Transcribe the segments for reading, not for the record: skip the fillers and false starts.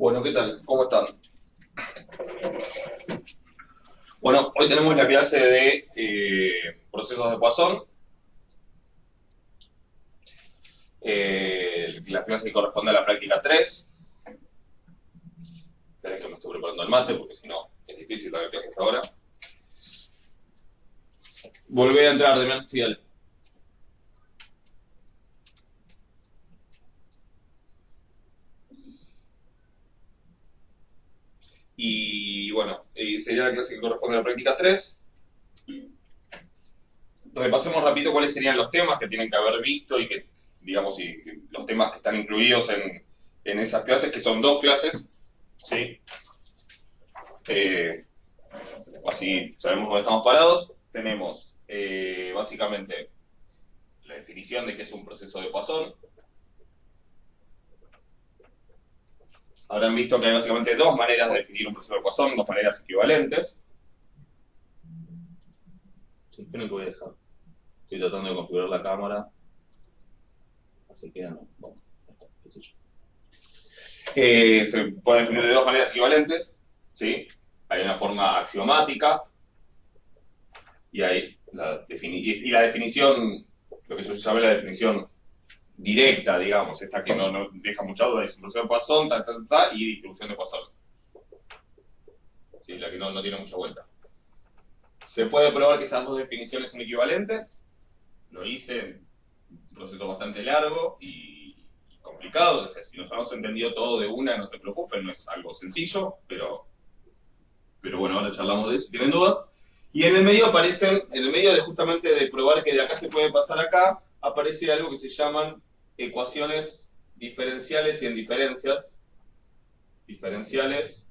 Bueno, ¿qué tal? ¿Cómo están? Bueno, hoy tenemos la clase de procesos de Poisson, la clase que corresponde a la práctica 3. Esperen que me estoy preparando el mate, porque si no es difícil dar clase hasta ahora. Volví a entrar, Demian, sí, dale. Y bueno, sería la clase que corresponde a la práctica 3. Repasemos rápido cuáles serían los temas que tienen que haber visto y que, digamos, y los temas que están incluidos en esas clases, que son 2 clases, ¿sí? Así sabemos dónde estamos parados. Tenemos básicamente la definición de qué es un proceso de Poisson. Habrán visto que hay básicamente 2 maneras de definir un proceso de Poisson, 2 maneras equivalentes. Sí, esperen que voy a dejar. Estoy tratando de configurar la cámara. Así que no. Bueno, qué sé yo. Se puede definir de 2 maneras equivalentes, ¿sí? Hay una forma axiomática y hay la definición, lo que yo llamé la definición directa, digamos, esta que no deja mucha duda, es proceso de Poisson, y distribución de Poisson. ¿Sí? La que no tiene mucha vuelta. Se puede probar que esas 2 definiciones son equivalentes. Lo hice, un proceso bastante largo y complicado. O sea, si nos hemos entendido todo de una, no se preocupen, no es algo sencillo, pero bueno, ahora charlamos de eso si tienen dudas. Y en el medio aparecen, en el medio de justamente de probar que de acá se puede pasar acá, aparece algo que se llaman ecuaciones diferenciales y en diferencias. Diferenciales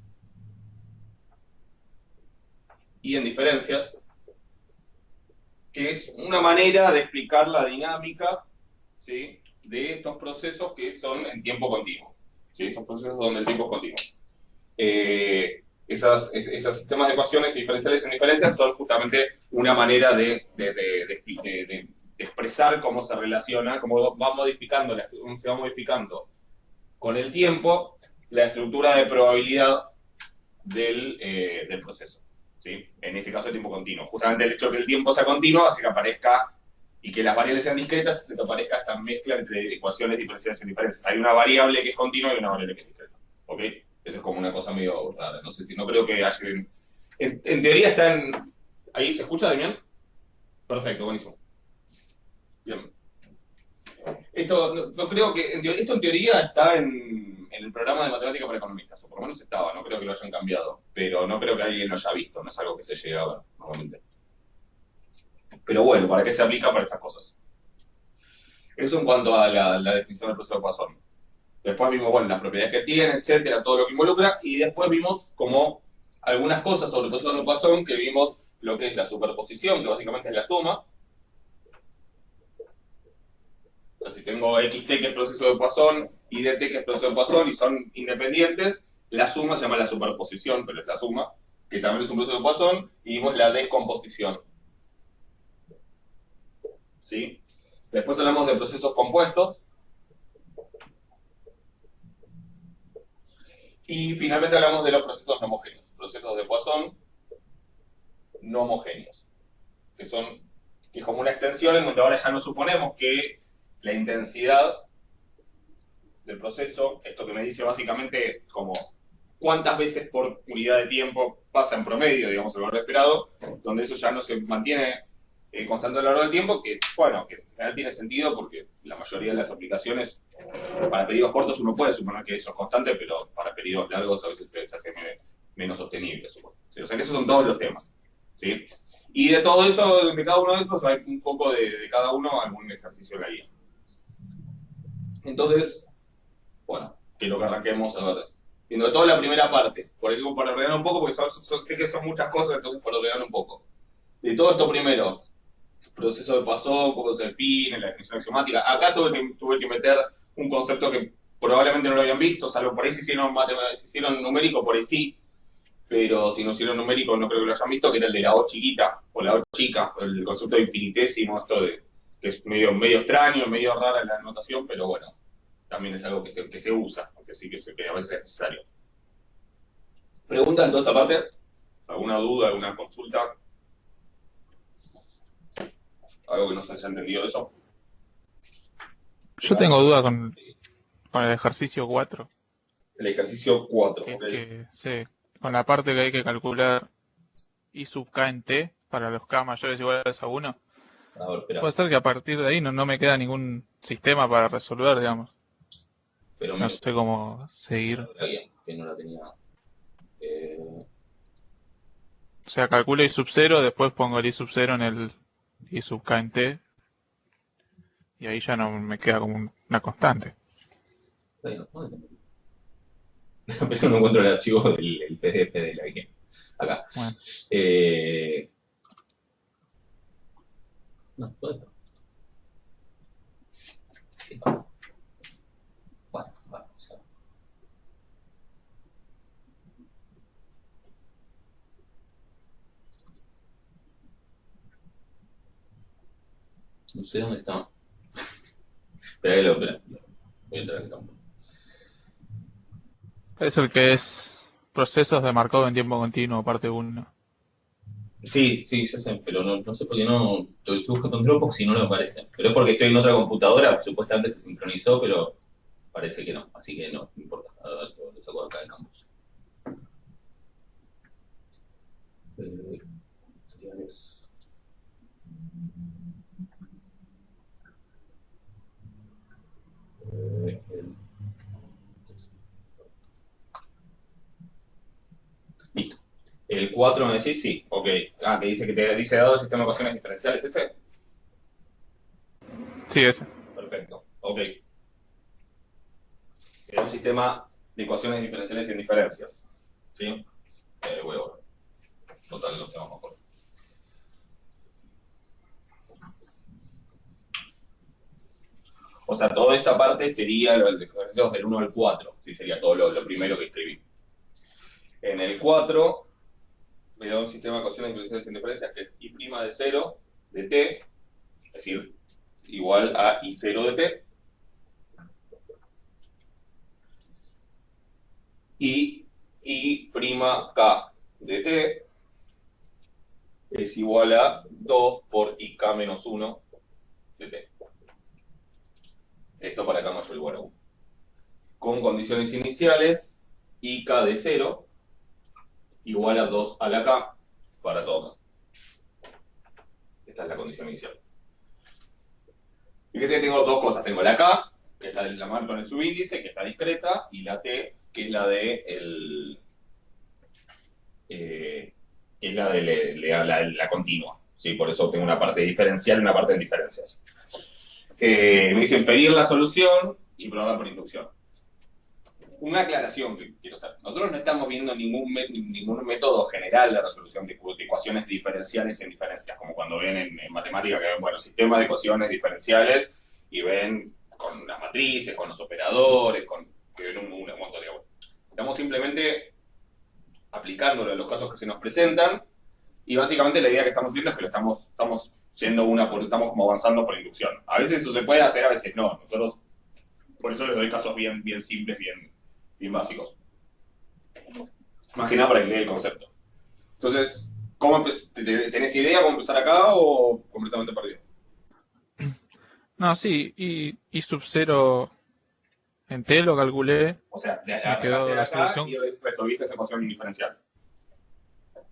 y en diferencias, que es una manera de explicar la dinámica, ¿sí?, de estos procesos que son en tiempo continuo. ¿Sí? Son procesos donde el tiempo es continuo. Esos sistemas de ecuaciones diferenciales en diferencias son justamente una manera de expresar cómo se relaciona, cómo va modificando, se va modificando con el tiempo la estructura de probabilidad del proceso. ¿Sí? En este caso el tiempo continuo. Justamente el hecho de que el tiempo sea continuo hace que aparezca, y que las variables sean discretas, hace que aparezca esta mezcla entre ecuaciones diferenciales y diferencias. Hay una variable que es continua y una variable que es discreta. ¿Ok? Eso es como una cosa medio rara. No sé si, no creo que haya... En teoría está en... ¿Ahí se escucha, Demian? Perfecto, buenísimo. Bien. Esto, no creo que... esto en teoría está en el programa de matemática para economistas, o por lo menos estaba, no creo que lo hayan cambiado, pero no creo que alguien lo haya visto, no es algo que se llegue a ver normalmente. Pero bueno, ¿para qué se aplica para estas cosas? Eso en cuanto a la definición del proceso de Poisson. Después vimos, bueno, las propiedades que tiene, etcétera, todo lo que involucra, y después vimos como algunas cosas sobre el proceso de Poisson, que vimos lo que es la superposición, que básicamente es la suma. O sea, si tengo xt que es proceso de Poisson y dt que es proceso de Poisson y son independientes, la suma se llama la superposición, pero es la suma, que también es un proceso de Poisson, y vimos la descomposición. ¿Sí? Después hablamos de procesos compuestos. Y finalmente hablamos de los procesos no homogéneos, procesos de Poisson no homogéneos, que es como una extensión en donde ahora ya no suponemos que la intensidad del proceso, esto que me dice básicamente como cuántas veces por unidad de tiempo pasa en promedio, digamos, el valor esperado, donde eso ya no se mantiene constante a lo largo del tiempo, que bueno, que en general tiene sentido porque la mayoría de las aplicaciones para periodos cortos uno puede suponer que eso es constante, pero para periodos largos a veces se hace menos sostenible, supongo. ¿Sí? O sea que esos son todos los temas. ¿Sí? Y de todo eso, de cada uno de esos, hay un poco de cada uno, algún ejercicio en la guía. Entonces, bueno, quiero que arranquemos a ver. Viendo de toda la primera parte, para ordenar un poco, porque sé que son muchas cosas, entonces para ordenar un poco. De todo esto primero, proceso de Poisson, cómo se define, la definición axiomática. Acá tuve que meter un concepto que probablemente no lo habían visto, salvo por ahí si hicieron numérico, por ahí sí, pero si no hicieron numérico no creo que lo hayan visto, que era el de la O chiquita, o la O chica, el concepto de infinitésimo, esto de que es medio extraño, medio rara la notación, pero bueno, también es algo que se usa, aunque sí que a veces es necesario. Pregunta en toda esa parte. ¿Alguna duda, alguna consulta? ¿Algo que no se haya entendido de eso? Yo tengo duda con el ejercicio 4, El ejercicio 4, que es ¿ok? que, sí, con la parte que hay que calcular I sub k en t para los k mayores o iguales a 1. A ver, espera. Puede ser que a partir de ahí no me queda ningún sistema para resolver, digamos. Pero No me sé cómo seguir. alguien que no la tenía. Eh, O sea, calculo I sub 0, después pongo el I sub 0 en el I sub k en t, y ahí ya no me queda como una constante. Pero no encuentro el archivo del PDF de la guía. Acá. Bueno, No, ¿dónde está? ¿Qué pasa? Bueno, vamos a ver. No sé dónde está. Espera que lo espera. Voy a entrar aquí tampoco. es el que es procesos de marcado en tiempo continuo, parte 1. Sí, sí, ya sé, pero no sé por qué no. Estoy buscando en Dropbox y no me aparece. Pero es porque estoy en otra computadora, supuestamente se sincronizó, pero parece que no. Así que no importa. A ver, lo saco acá del campus. Materiales. El- Listo. El 4 me decís, sí, ok. Ah, que dice que te dice dado el sistema de ecuaciones diferenciales, ese. Sí, ese. Perfecto, ok. Es un sistema de ecuaciones diferenciales sin diferencias. ¿Sí? Voy a volver. Total, lo hacemos mejor. O sea, toda esta parte sería los ejercicios del 1 al 4. Sí, sería todo lo primero que escribí. En el 4 me da un sistema de ecuaciones diferenciales sin diferencias que es I' de 0 de t, es decir, igual a I0 de t, y I'k de t es igual a 2 por IK menos 1 de t. Esto para k mayor o igual a 1. Con condiciones iniciales, IK de 0 igual a 2 a la k para todo. Esta es la condición inicial. Fíjense que tengo dos cosas. Tengo la k, que está la marco en el subíndice, que está discreta, y la t, que es la de la continua. ¿Sí? Por eso tengo una parte diferencial y una parte en diferencias. Me dice inferir la solución y probarla por inducción. Una aclaración que quiero hacer. Nosotros no estamos viendo ningún método general de resolución de ecuaciones diferenciales en diferencias, como cuando ven en matemática que ven, bueno, sistemas de ecuaciones diferenciales y ven con las matrices, con los operadores, que ven un montón de... Estamos simplemente aplicándolo en los casos que se nos presentan y básicamente la idea que estamos haciendo es que lo estamos estamos como avanzando por inducción. A veces eso se puede hacer, a veces no. Nosotros, por eso les doy casos bien simples, bien básicos. Más que nada para que quede el concepto. Entonces, ¿tenés idea cómo empezar acá o completamente perdido? No, sí, y sub 0 en t lo calculé, O sea, me arrancaste quedó de la acá y solución. resolviste esa ecuación diferencial.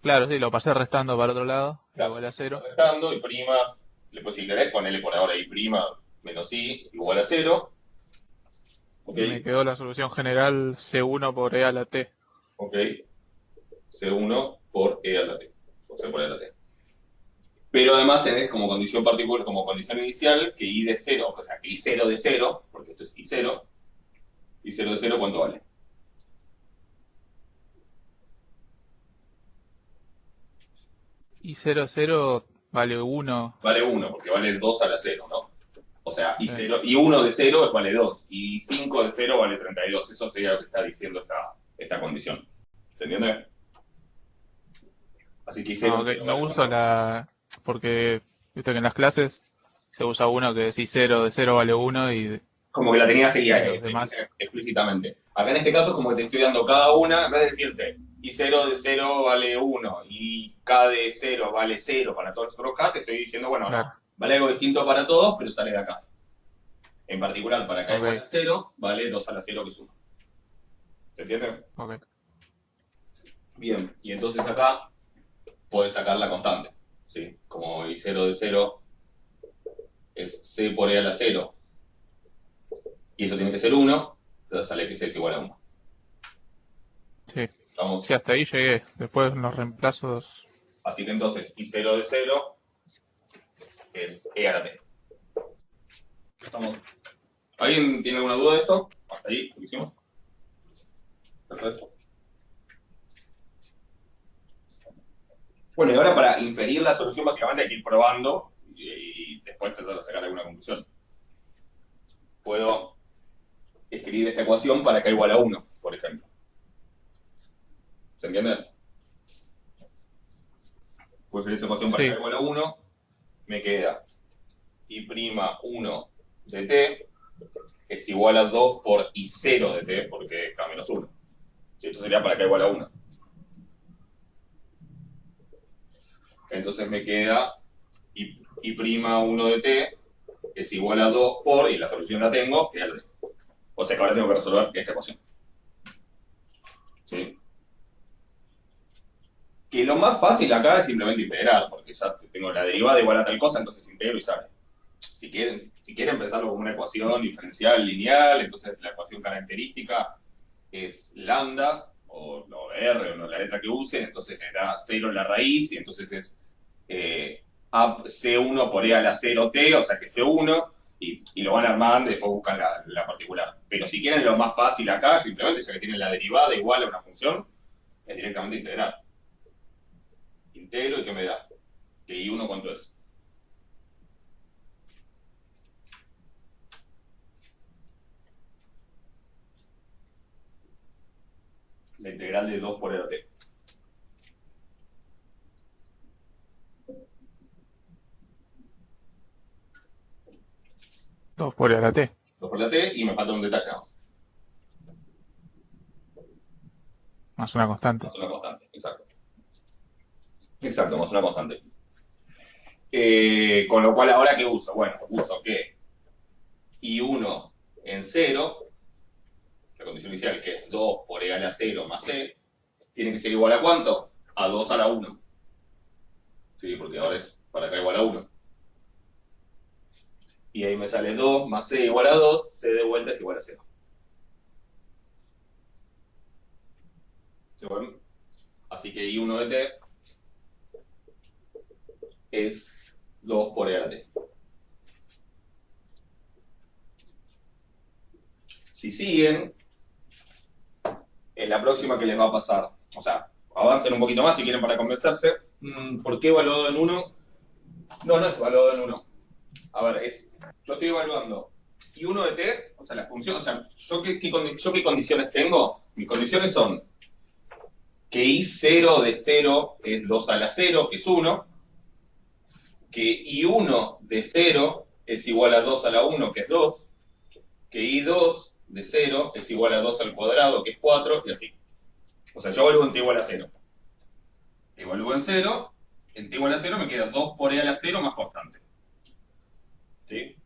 Claro, sí, lo pasé restando para otro lado, Claro, igual a lo 0. restando y primas, pues si querés ponerle por ahora y prima menos i igual a 0. Ok, Y me quedó la solución general C1 por E a la t. ok, C1 por e a la t. O C por e a la t. Pero además tenés como condición particular, como condición inicial, que i de 0, o sea, que i0 de 0, porque esto es i0, i0 de 0, ¿cuánto vale? Y 0, 0 vale 1. Vale 1, porque vale 2 a la 0, ¿no? O sea, Sí. y 1 de 0 vale 2, y 5 de 0 vale 32. Eso sería lo que está diciendo esta condición. ¿Se entiende? Así que i0 Ah, de ok, 0 no vale uso cuánto. la... Porque, viste que en las clases se usa uno que es I0 de 0 vale 1 Como que la tenía seguida y los demás... explícitamente. Acá en este caso es como que te estoy dando cada una, en vez de decirte y 0 de 0 vale 1, y K de 0 vale 0 para todos los otros K, te estoy diciendo, bueno, no, Claro. vale algo distinto para todos, pero sale de acá. En particular, para K igual a Ok. 0, vale 2 a la 0 que es 1. ¿Se entiende? Ok. Bien, y entonces acá podés sacar la constante, ¿sí? Como y 0 de 0 es C por E a la 0, y eso tiene que ser 1, entonces sale que C es igual a 1. Sí. ¿Estamos? Sí, hasta ahí llegué. Después los reemplazos. Así que entonces, y 0 de 0 es E a la T. ¿Estamos? ¿Alguien tiene alguna duda de esto? Hasta ahí, lo hicimos. Perfecto. Bueno, y ahora para inferir la solución básicamente hay que ir probando y después tratar de sacar alguna conclusión. Puedo escribir esta ecuación para K igual a 1, por ejemplo. ¿Se entiende? Puedo escribir esa ecuación para K Sí. igual a 1, me queda I'1 de T es igual a 2 por I0 de T, porque es K menos 1. Esto sería para K igual a 1. Entonces me queda I'1 de T es igual a 2 por, y la solución la tengo, que es el D. O sea que ahora tengo que resolver esta ecuación. ¿Sí? Que lo más fácil acá es simplemente integrar, porque ya tengo la derivada igual a tal cosa, entonces integro y sale. Si quieren pensarlo como una ecuación diferencial lineal, entonces la ecuación característica es lambda, o R, o no, la letra que usen, entonces le da 0 en la raíz, y entonces es C1 por E a la 0t, o sea que C1, y lo van armando y después buscan la particular. Pero si quieren lo más fácil acá, simplemente ya que tienen la derivada igual a una función, es directamente integrar. Integro y ¿qué me da? Que I1 cuánto es. La integral de 2 por E a t. 2 por E a la T. 2 por la t, y me falta un detalle más. Más una constante. Más una constante, exacto. Exacto, más una constante. Con lo cual, ¿ahora qué uso? Bueno, uso que I1 en 0, la condición inicial que es 2 por E a la 0 más C, tiene que ser igual a ¿cuánto? A 2 a la 1. Sí, porque ahora es para acá igual a 1. Y ahí me sale 2 más C igual a 2, C de vuelta es igual a 0. ¿Sí, bueno? Así que I1 de T es 2 por E a la T. Si siguen, en la próxima que les va a pasar, o sea, avancen un poquito más si quieren para convencerse. ¿Por qué evaluado en 1? No, no es evaluado en 1. A ver, yo estoy evaluando I1 de T, o sea, la función, o sea, ¿yo qué condiciones tengo? Mis condiciones son que I0 de 0 es 2 a la 0, que es 1, que I1 de 0 es igual a 2 a la 1, que es 2, que I2 de 0 es igual a 2 al cuadrado, que es 4, y así. O sea, yo evalúo en T igual a 0. Evalúo en 0, en T igual a 0 me queda 2 por E a la 0 más constante. ¿Sí?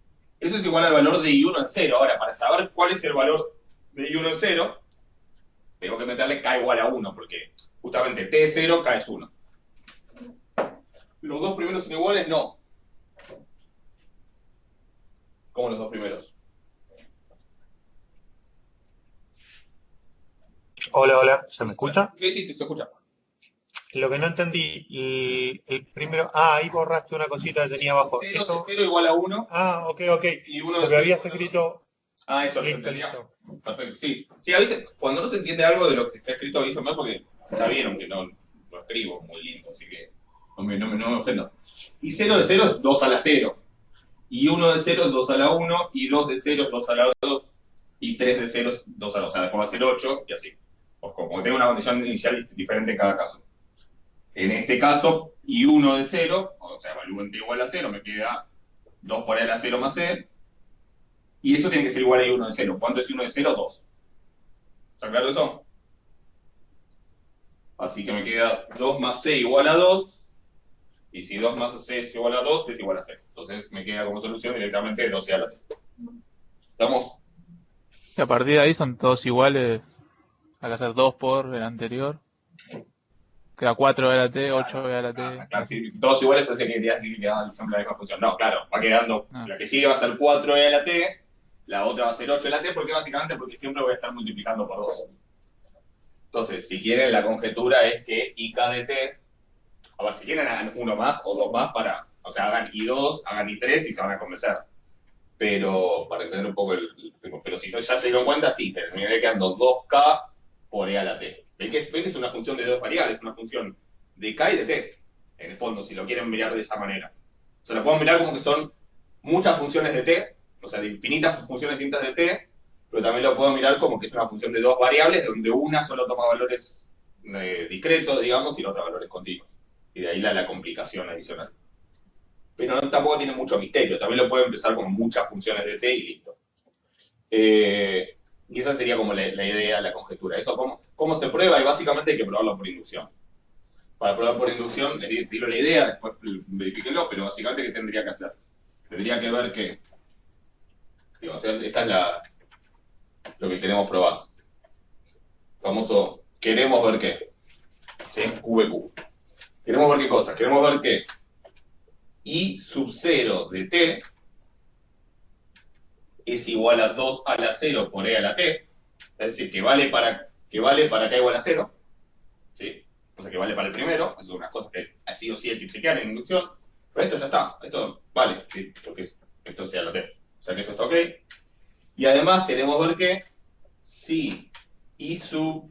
Eso es igual al valor de I1 en 0. Ahora, para saber cuál es el valor de I1 en 0, tengo que meterle K igual a 1, porque justamente T es 0, K es 1. ¿Los dos primeros son iguales? No. ¿Cómo los dos primeros? Hola, hola, ¿se me escucha? ¿Qué hiciste? ¿Se escucha? Lo que no entendí, el primero, ahí borraste una cosita que tenía abajo. 0 Eso, de 0 igual a 1 ok, y 1 de porque 0 habías igual a 2. escrito, Eso lo listo, entendía. listo. Perfecto, sí. Sí, a veces, cuando no se entiende algo de lo que se está escrito, avísame porque ya vieron que no lo escribo muy lindo, así que no me ofendo. Y 0 de 0 es 2 a la 0. Y 1 de 0 es 2 a la 1. Y 2 de 0 es 2 a la 2. Y 3 de 0 es 2 a la 2. O sea, después va a ser 8 y así. Como tengo una condición inicial diferente en cada caso. En este caso, y 1 de 0, o sea, evalúo en t igual a 0, me queda 2 por e a la 0 más c. Y eso tiene que ser igual a I1 de 0. ¿Cuánto es I1 de 0? 2. ¿Está claro eso? Así que me queda 2 más c igual a 2. Y si 2 más c es igual a 2, es igual a 0. Entonces me queda como solución directamente 12 a la t. ¿Estamos? Y a partir de ahí son todos iguales. Hay que hacer 2 por el anterior. Queda 4 de la T, 8 de la T. Claro, si todos iguales, pensé que quería decir que quedaban siempre la misma función. No, claro, va quedando. Ah, La que sigue va a ser 4 de la t, la otra va a ser 8 de la t, porque básicamente porque siempre voy a estar multiplicando por 2. Entonces, si quieren, la conjetura es que IK de t, a ver, si quieren hagan uno más o dos más para, o sea, hagan I2, hagan I3 y se van a convencer. Pero, para entender un poco pero si ya se dieron cuenta, sí, terminaré quedando 2K por E a la T. ¿Ven que es una función de dos variables? Es una función de K y de T, en el fondo, si lo quieren mirar de esa manera. O sea, lo pueden mirar como que son muchas funciones de T, o sea, de infinitas funciones distintas de T, pero también lo puedo mirar como que es una función de dos variables, donde una solo toma valores discretos, digamos, y la otra valores continuos. Y de ahí la complicación adicional. Pero tampoco tiene mucho misterio, también lo pueden empezar con muchas funciones de T y listo. Y esa sería como la idea, la conjetura. Eso, ¿cómo se prueba? Y básicamente hay que probarlo por inducción. Para probar por inducción, les tiro la idea, después verifíquenlo, pero básicamente, ¿qué tendría que hacer? Tendría que ver que, digo, o sea, esta es lo que queremos probar. Famoso, queremos ver qué. ¿Sí? QBQ. Queremos ver qué cosa. Queremos ver que I sub 0 de T es igual a 2 a la 0 por E a la T. Es decir, que vale para K igual a 0. ¿Sí? O sea, que vale para el primero. Eso es una cosa que así o sí hay que chequear en inducción. Pero esto ya está. Esto vale. ¿Sí? Porque esto sea la T. O sea que esto está ok. Y además queremos ver que si I sub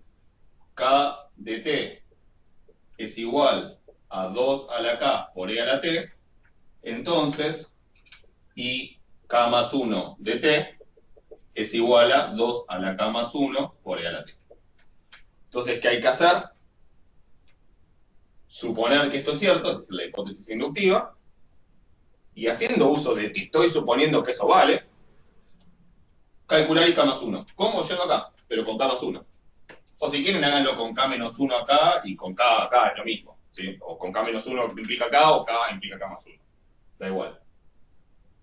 K de T es igual a 2 a la K por E a la T, entonces I K más 1 de T es igual a 2 a la K más 1 por E a la T. Entonces, ¿qué hay que hacer? Suponer que esto es cierto, es la hipótesis inductiva, y haciendo uso de que estoy suponiendo que eso vale, calcular I K más 1. ¿Cómo llego acá? Pero con K más 1. O si quieren, háganlo con K menos 1 acá y con K acá, es lo mismo. ¿Sí? O con K menos 1 implica K o K implica K más 1. Da igual.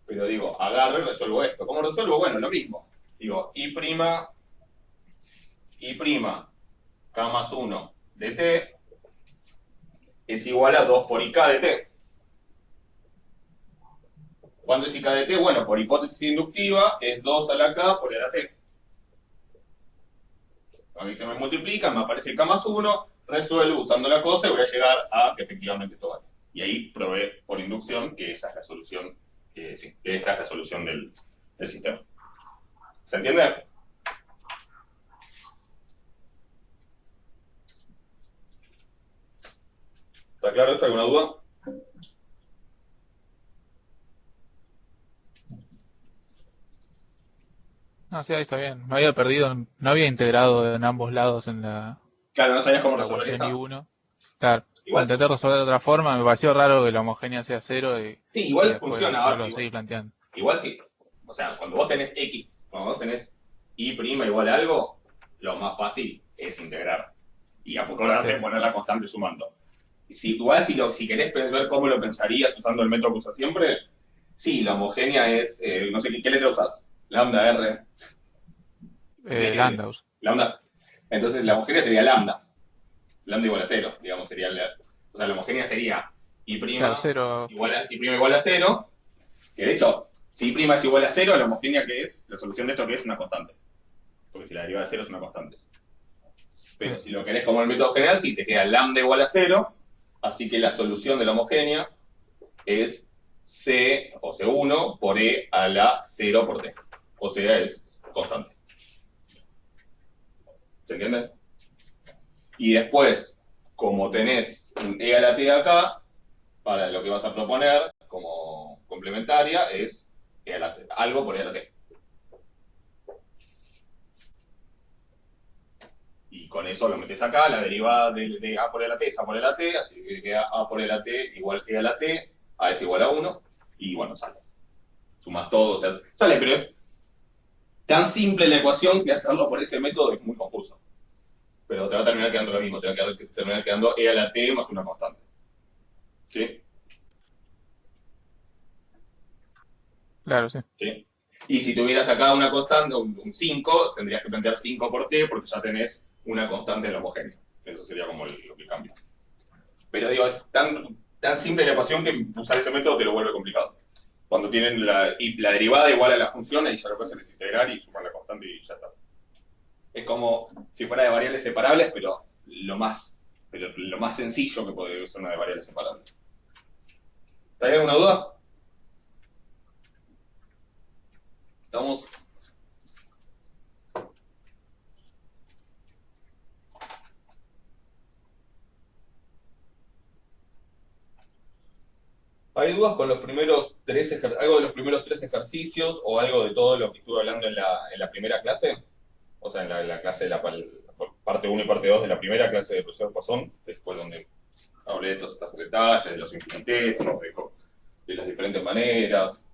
Pero digo, agarro y resuelvo esto. ¿Cómo resuelvo? Bueno, lo mismo. Digo, I', K más 1 de T es igual a 2 por IK de T. ¿Cuánto es IK de T? Bueno, por hipótesis inductiva es 2 a la K por E a la T. Aquí se me multiplica, me aparece K más 1, resuelvo usando la cosa y voy a llegar a que efectivamente esto vale. Y ahí probé por inducción que esa es la solución, que esta es la solución del sistema. ¿Se entiende? ¿Está claro esto? ¿Alguna duda? no, sí, ahí está bien. Me había perdido, no había integrado en ambos lados en la Claro, no sabías cómo la resolver ecuación esa. I1. Claro, Igual, intenté resolver de otra forma, me pareció raro que la homogénea sea 0 sí, y igual después funciona. no A ver, lo seguí planteando. igual sí. O sea, cuando vos tenés X, cuando vos tenés Y' igual a algo, lo más fácil es integrar. Y acordarte de poner la constante sumando. Igual si querés ver cómo lo pensarías usando el método que usas siempre, sí, la homogénea es, no sé, ¿qué letra usas? Lambda, R. Landau. Lambda. Entonces la homogénea sería lambda. Lambda igual a 0, digamos, sería o sea, la homogénea sería Y', Claro, 0. igual a 0, que de hecho, si Y' es igual a 0, la homogénea que es, la solución de esto que es una constante. Porque si la derivada de 0 es una constante. Pero si lo querés como el método general, sí, te queda lambda igual a 0, así que la solución de la homogénea es C o C1 por E a la 0 por T. O sea, es constante. ¿Se entiende? Y después, como tenés un E a la T acá, para lo que vas a proponer como complementaria es E a la T, algo por E a la T. Y con eso lo metes acá, la derivada de A por E a la T es A por E a la T, así que queda A por E a la T igual E a la T, A es igual a 1, y bueno, sale. Sumas todo, o sea, sale, pero es tan simple la ecuación que hacerlo por ese método es muy confuso. pero te va a terminar quedando lo mismo, te va a terminar quedando e a la t más una constante. ¿Sí? Claro, sí. ¿Sí? Y si tuvieras acá una constante, un 5, tendrías que plantear 5 por t porque ya tenés una constante en la homogénea. Eso sería como lo que cambia. Pero digo, es tan simple la ecuación que usar ese método te lo vuelve complicado. Cuando tienen la derivada igual a la función, ahí ya lo que hacen es integrar y sumar la constante y ya está. Es como si fuera de variables separables, pero lo más sencillo que puede ser una de variables separables. ¿Hay alguna duda? Estamos. ¿Hay dudas con los primeros algo de los primeros 3 ejercicios o algo de todo lo que estuve hablando en la primera clase? O sea, en la clase de la parte 1 y parte 2 de la primera clase de profesor Poisson, después donde hablé de todos estos detalles, de los infinitésimos, de las diferentes maneras,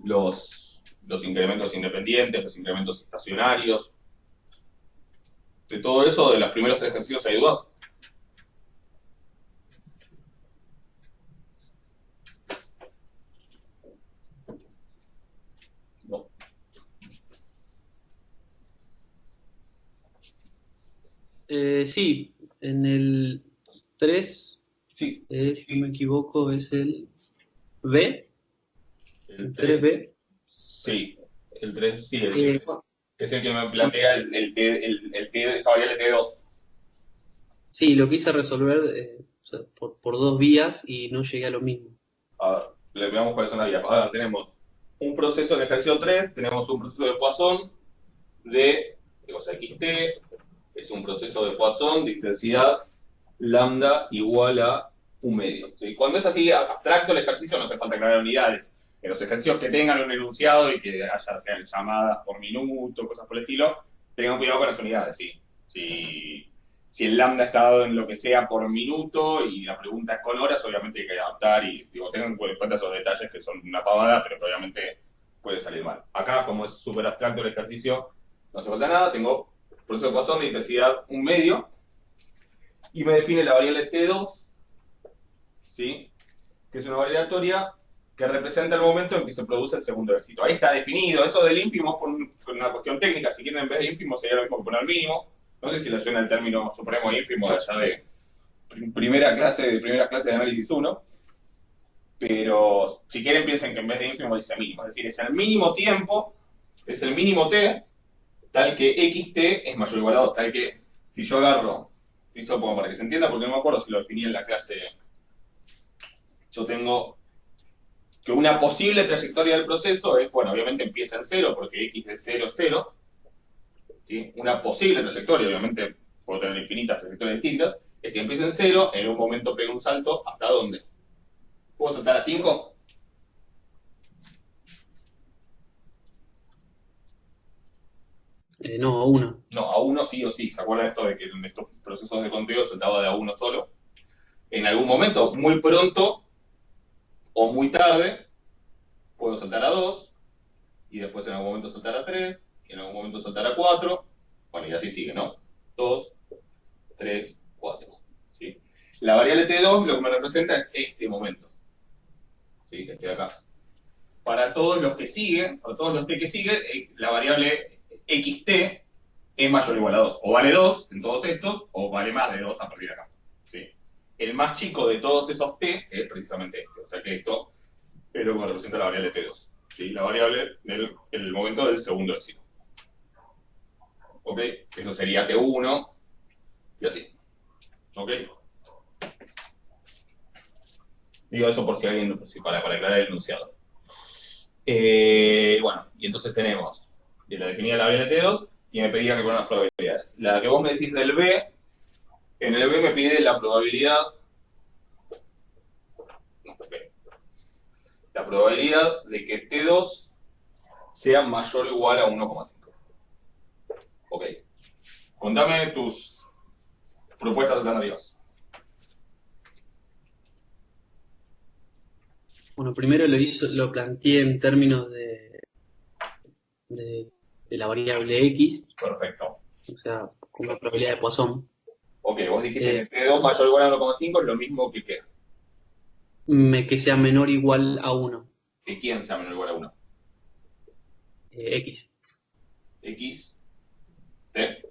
los incrementos independientes, los incrementos estacionarios. De todo eso, de los primeros 3 ejercicios, ¿hay dudas? No. Sí, en el 3, Sí. si no me equivoco, es el B. El 3B. Sí, el 3, sí, Bueno, que es el que me plantea esa variable T2. sí, lo quise resolver o sea, por dos vías y no llegué a lo mismo. A ver, le veamos cuáles son las vías. A ver, tenemos un proceso en ejercicio 3, tenemos un proceso de Poisson o sea, xt, es un proceso de Poisson de intensidad lambda igual a un medio. ¿Sí? Cuando es así abstracto el ejercicio no hace falta aclarar unidades. En los ejercicios que tengan un enunciado y que sean llamadas por minuto, cosas por el estilo, tengan cuidado con las unidades, sí. Si el lambda está dado en lo que sea por minuto y la pregunta es con horas, obviamente hay que adaptar y tengan en cuenta esos detalles que son una pavada, pero que obviamente puede salir mal. Acá, como es súper abstracto el ejercicio, no hace falta nada, tengo proceso de Poisson de intensidad un medio y me define la variable T2, ¿sí? Que es una variable aleatoria que representa el momento en que se produce el segundo éxito. Ahí está definido. Eso del ínfimo es por una cuestión técnica. Si quieren, en vez de ínfimo sería lo mismo que poner mínimo. No sé si les suena el término supremo ínfimo de allá de primera clase de análisis 1. Pero si quieren, piensen que en vez de ínfimo dice mínimo. Es decir, es el mínimo tiempo, es el mínimo t, tal que xt es mayor o igual a 2. Tal que si yo agarro, esto pongo para que se entienda, porque no me acuerdo si lo definí en la clase. Yo tengo que una posible trayectoria del proceso es, bueno, obviamente empieza en 0 porque x de 0 es 0. ¿Sí? Una posible trayectoria, obviamente puedo tener infinitas trayectorias distintas, es que empieza en 0, en un momento pega un salto, ¿hasta dónde? ¿Puedo saltar a 5? No, a 1. No, a 1 sí o sí. ¿Se acuerdan esto de que en estos procesos de conteo saltaba de a 1 solo? En algún momento, muy pronto o muy tarde, puedo saltar a 2, y después en algún momento saltar a 3, y en algún momento saltar a 4, bueno, y así sigue, ¿no? 2, 3, 4. ¿Sí? La variable T2 lo que me representa es este momento. ¿Sí? Este de acá. Para todos los que siguen, para todos los T que siguen, la variable XT es mayor o igual a 2. O vale 2 en todos estos, o vale más de 2 a partir de acá. ¿Sí? El más chico de todos esos T es precisamente este. O sea que esto es lo que me representa la variable T2. ¿Sí? La variable del momento del segundo éxito. ¿Ok? Eso sería T1 y así. ¿Ok? Digo eso por si alguien, para aclarar el enunciado. Bueno, y entonces tenemos de la definida la variable T2 y me pedía que con las probabilidades. La que vos me decís del B, en el B me pide la probabilidad. No, B. La probabilidad de que T2 sea mayor o igual a 1,5. Ok. Contame tus propuestas alternativas. Bueno, primero lo planteé en términos de de la variable X, Perfecto. o sea, como probabilidad de Poisson. Ok, vos dijiste que T2 mayor o igual a 1,5 es lo mismo que qué. Que sea menor o igual a 1, Que quién sea menor o igual a 1. X, X, T.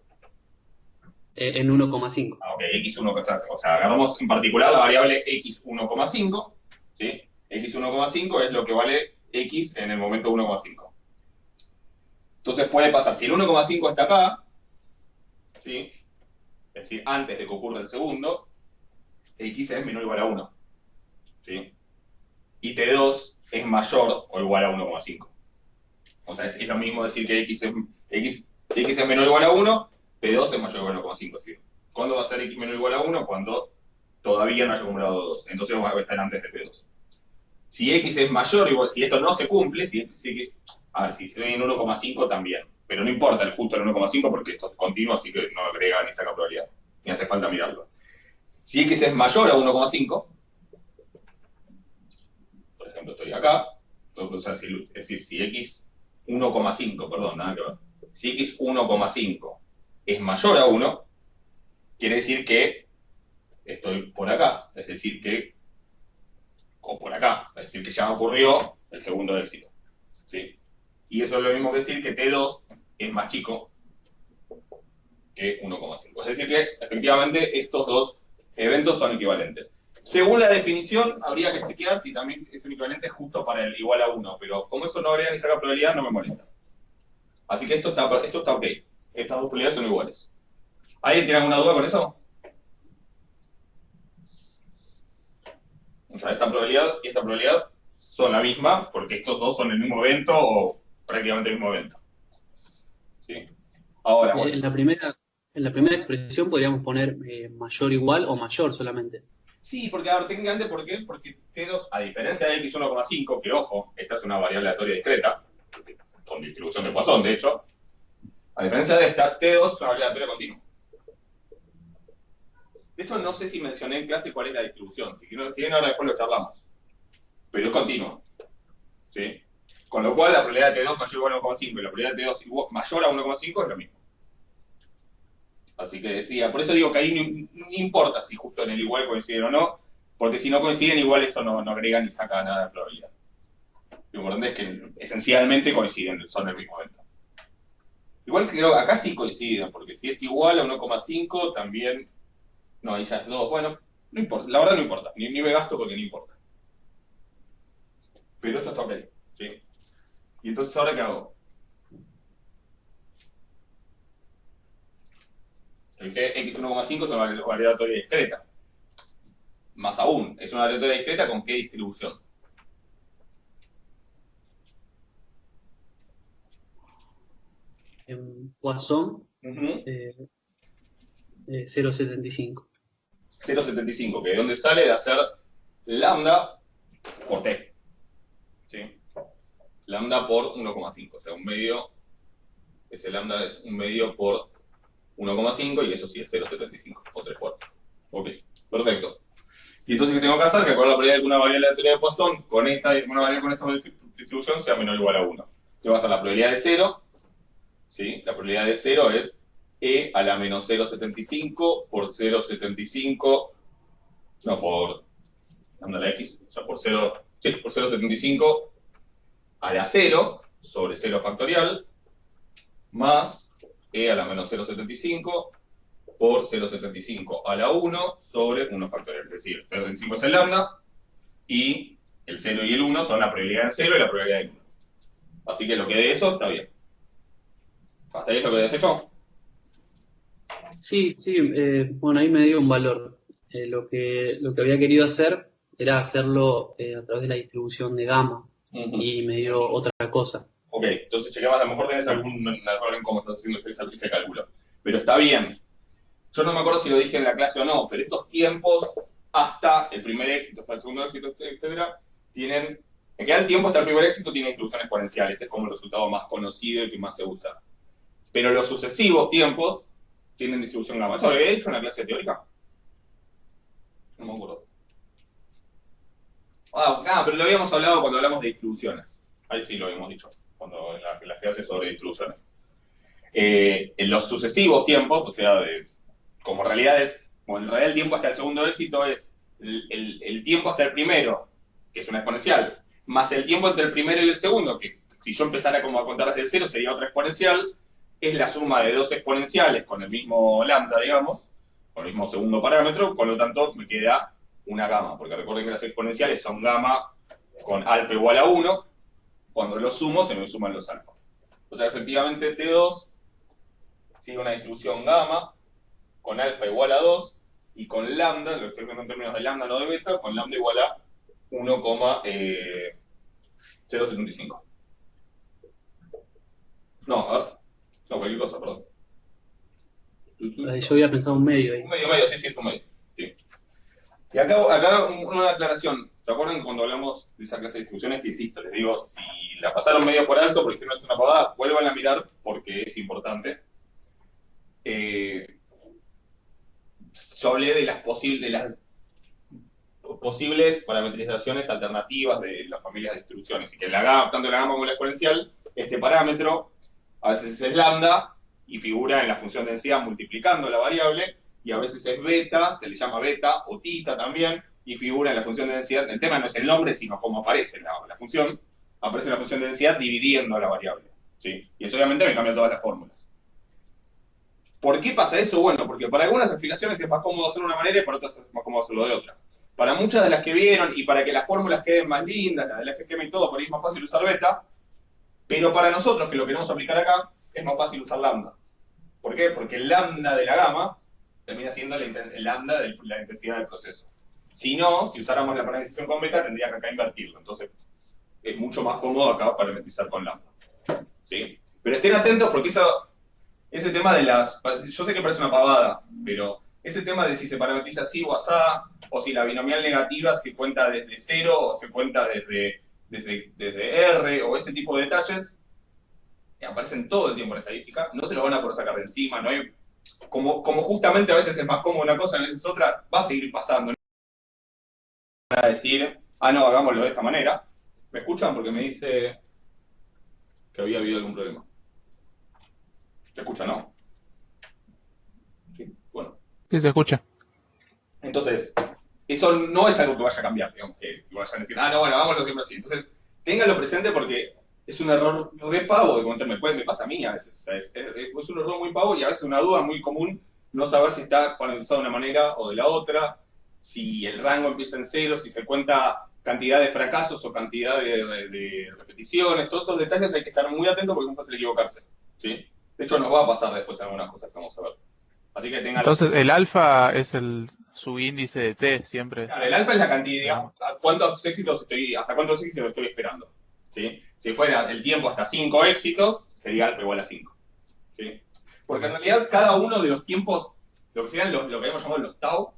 en 1,5. Ok, X1, o sea, agarramos en particular la variable X1,5, ¿sí? X1,5 es lo que vale X en el momento 1,5. Entonces puede pasar, si el 1,5 está acá, ¿sí? Es decir, antes de que ocurra el segundo, X es menor o igual a 1, ¿sí? Y T2 es mayor o igual a 1,5. O sea, es lo mismo decir que si X es menor o igual a 1, T2 es mayor o igual a 1,5. Es decir, ¿cuándo va a ser X menor o igual a 1? Cuando todavía no haya acumulado 2. Entonces va a estar antes de T2. Si X es mayor o igual, si esto no se cumple, si X, a ver, si estoy en 1,5 también. Pero no importa el justo en 1,5 porque esto es continuo, así que no agrega ni saca probabilidad. Ni hace falta mirarlo. Si X es mayor a 1,5, por ejemplo, estoy acá, o sea, es decir, si X 1,5, perdón, nada que ver. Si X 1,5 es mayor a 1, quiere decir que estoy por acá, es decir que, o por acá, es decir que ya ocurrió el segundo éxito, ¿sí? Y eso es lo mismo que decir que T2 es más chico que 1,5. Es decir que, efectivamente, estos dos eventos son equivalentes. Según la definición, habría que chequear si también es un equivalente justo para el igual a 1, pero como eso no agrega ni saca probabilidad, no me molesta. Así que esto está ok. Estas dos probabilidades son iguales. ¿Alguien tiene alguna duda con eso? O sea, esta probabilidad y esta probabilidad son la misma, porque estos dos son el mismo evento o prácticamente el mismo evento. ¿Sí? Ahora, bueno. En la primera expresión podríamos poner mayor igual o mayor solamente. Sí, porque, a ver, técnicamente, ¿por qué? Porque T2, a diferencia de X1,5, que ojo, esta es una variable aleatoria discreta, con distribución de Poisson, de hecho, a diferencia de esta, T2 es una variable aleatoria continua. De hecho, no sé si mencioné en clase cuál es la distribución, si quieren ahora después lo charlamos, pero es continua, ¿sí? Con lo cual, la probabilidad de T2 mayor o igual a 1,5 y la probabilidad de T2 mayor a 1,5 es lo mismo. Así que decía, por eso digo que ahí no importa si justo en el igual coinciden o no, porque si no coinciden, igual eso no agrega ni saca nada de probabilidad. Lo importante es que esencialmente coinciden, son el mismo evento. Igual que creo que acá sí coinciden, porque si es igual a 1,5, también. No, ahí ya es 2. Bueno, no importa, la verdad no importa, ni me gasto porque no importa. Pero esto está ok, ¿sí? Y entonces, ¿ahora qué hago? Dije, X1,5 es una variable aleatoria discreta. Más aún, es una aleatoria discreta con qué distribución. En Poisson, 0,75. 0,75, que de dónde sale de hacer lambda por t. ¿Sí? Lambda por 1,5, o sea, un medio, ese lambda es un medio por 1,5 y eso sí es 0,75, o 3/4. Ok, perfecto. Y entonces, ¿qué tengo que hacer? Calcular la probabilidad de que una variable aleatoria de Poisson con esta distribución sea menor o igual a 1. Te vas a la probabilidad de 0, ¿sí? La probabilidad de 0 es e a la menos 0,75 por 0,75, no, por lambda a la x, o sea, por 0,75 a la 0 sobre 0 factorial, más e a la menos 0,75 por 0,75 a la 1 sobre 1 factorial. Es decir, 0,75 es el lambda y el 0 y el 1 son la probabilidad del 0 y la probabilidad del 1. Así que lo que de eso está bien. ¿Hasta ahí es lo que habías hecho? Sí, sí, bueno, ahí me dio un valor. Lo que había querido hacer era hacerlo a través de la distribución de gamma y me dio otra cosa. Ok, entonces chequeamos, a lo mejor tenés algún error en cómo estás haciendo ese cálculo. Pero está bien. Yo no me acuerdo si lo dije en la clase o no, pero estos tiempos hasta el primer éxito, hasta el segundo éxito, etcétera, tienen. En general, el tiempo hasta el primer éxito tiene distribuciones exponenciales, es como el resultado más conocido y que más se usa. Pero los sucesivos tiempos tienen distribución gamma. ¿Eso lo había hecho en la clase teórica? No me acuerdo. Pero lo habíamos hablado cuando hablamos de distribuciones. Ahí sí lo habíamos dicho, cuando en las clases sobre distribuciones. En los sucesivos tiempos, o sea, como en realidad el tiempo hasta el segundo éxito es el tiempo hasta el primero, que es una exponencial, más el tiempo entre el primero y el segundo, que si yo empezara como a contar desde cero sería otra exponencial, es la suma de dos exponenciales con el mismo lambda, digamos, con el mismo segundo parámetro, por lo tanto me queda una gama, porque recuerden que las exponenciales son gamma con alfa igual a 1, cuando los sumo se me suman los alfa. O sea, efectivamente T2 sigue una distribución gamma con alfa igual a 2 y con lambda, lo estoy viendo en términos de lambda, no de beta, con lambda igual a 1,075. No, a ver. No, cualquier cosa, perdón. Yo había pensado un medio ahí. Un medio, sí, es un medio. Sí. Y acá una aclaración. ¿Se acuerdan cuando hablamos de esa clase de distribuciones que insisto? Les digo, si la pasaron medio por alto porque no es una pavada, vuelvan a mirar porque es importante. Yo hablé de las posibles parametrizaciones alternativas de las familias de distribuciones y que tanto la gama como la exponencial, este parámetro a veces es lambda y figura en la función densidad multiplicando la variable, y a veces es beta, se le llama beta o tita también, y figura en la función de densidad. El tema no es el nombre, sino cómo aparece la función. Aparece en la función de densidad dividiendo la variable, ¿sí? Y eso obviamente me cambia todas las fórmulas. ¿Por qué pasa eso? Bueno, porque para algunas explicaciones es más cómodo hacerlo de una manera y para otras es más cómodo hacerlo de otra. Para muchas de las que vieron y para que las fórmulas queden más lindas, las del FGM y todo, por ahí es más fácil usar beta, pero para nosotros, que lo queremos aplicar acá, es más fácil usar lambda. ¿Por qué? Porque el lambda de la gama termina siendo el lambda de la intensidad del proceso. Si no, si usáramos la parametrización con beta, tendría que acá invertirlo. Entonces, es mucho más cómodo acá parametrizar con lambda. ¿Sí? Pero estén atentos porque ese tema de yo sé que parece una pavada, pero ese tema de si se parametriza así o asá, o si la binomial negativa se cuenta desde 0 o se cuenta desde R, o ese tipo de detalles, que aparecen todo el tiempo en estadística, no se los van a poder sacar de encima, no hay, como justamente a veces es más cómodo una cosa, a veces otra, va a seguir pasando. No van a decir, no, hagámoslo de esta manera. ¿Me escuchan? Porque me dice que había habido algún problema. ¿Se escucha, no? Sí, bueno. Sí, se escucha. Entonces, eso no es algo que vaya a cambiar, digamos, que vayan a decir, no, bueno, hagámoslo siempre así. Entonces, ténganlo presente porque es un error re pavo de comentar, me pasa a mí a veces, es un error muy pavo y a veces una duda muy común, no saber si está organizado de una manera o de la otra, si el rango empieza en cero, si se cuenta cantidad de fracasos o cantidad de repeticiones, todos esos detalles hay que estar muy atentos porque es muy fácil equivocarse, ¿sí? De hecho, nos va a pasar después algunas cosas que vamos a ver. Así que tengan... Entonces, el alfa es el subíndice de T siempre. Claro, el alfa es la cantidad, digamos, hasta cuántos éxitos estoy esperando. ¿Sí? Si fuera el tiempo hasta 5 éxitos, sería alfa igual a 5. ¿Sí? Porque en realidad cada uno de los tiempos, lo que serían lo que habíamos llamado los tau,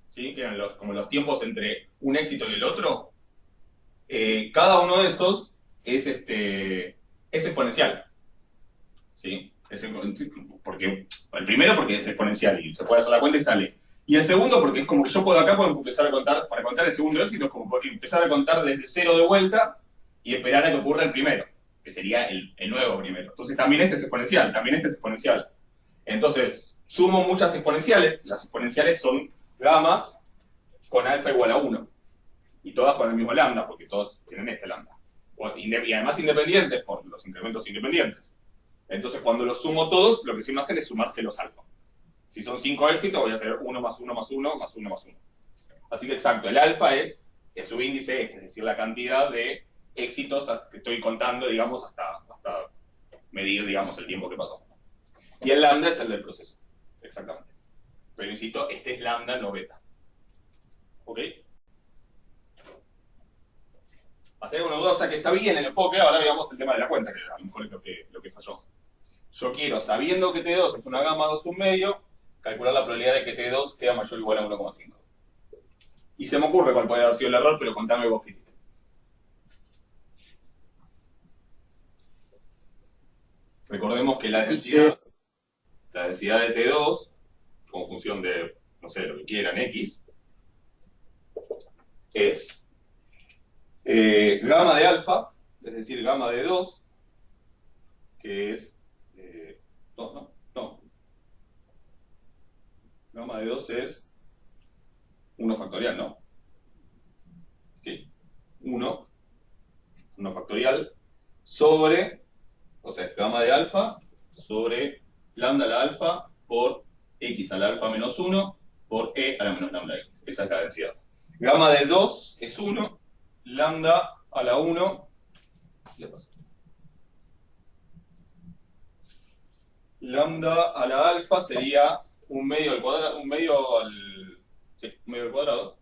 ¿sí? Que eran como los tiempos entre un éxito y el otro, cada uno de esos es exponencial. ¿Sí? Porque, el primero porque es exponencial y se puede hacer la cuenta y sale. Y el segundo porque es como que yo puedo empezar a contar, para contar el segundo éxito, es como empezar a contar desde cero de vuelta y esperar a que ocurra el primero, que sería el nuevo primero. Entonces también este es exponencial, Entonces, sumo muchas exponenciales, las exponenciales son gamas con alfa igual a 1, y todas con el mismo lambda, porque todos tienen este lambda. Y además independientes, por los incrementos independientes. Entonces, cuando los sumo todos, lo que sí me hacen es sumarse los alfa. Si son 5 éxitos, voy a hacer 1 más 1 más 1 más 1 más 1. Así que exacto, el alfa es el subíndice es decir, la cantidad de éxitos que estoy contando, digamos, hasta medir, digamos, el tiempo que pasó. Y el lambda es el del proceso, exactamente. Pero insisto, este es lambda, no beta. ¿Ok? Hasta ahí una duda, o sea que está bien el enfoque, ahora veamos el tema de la cuenta, que a lo mejor es lo que falló. Yo quiero, sabiendo que T2 es una gama 2 un medio, calcular la probabilidad de que T2 sea mayor o igual a 1,5. Y se me ocurre cuál puede haber sido el error, pero contame vos qué hiciste. Recordemos que la densidad de T2, como función de, no sé, lo que quieran, X, es gamma de alfa, es decir, gamma de 2, que es 2, ¿no? No. Gamma de 2 es 1 factorial, ¿no? Sí. 1 factorial sobre, o sea, es gamma de alfa sobre lambda a la alfa por x a la alfa menos 1 por e a la menos lambda x. Esa es la densidad. Gamma de 2 es 1, lambda a la 1, ¿qué pasa? Lambda a la alfa sería un medio al cuadrado, sí, un medio al cuadrado,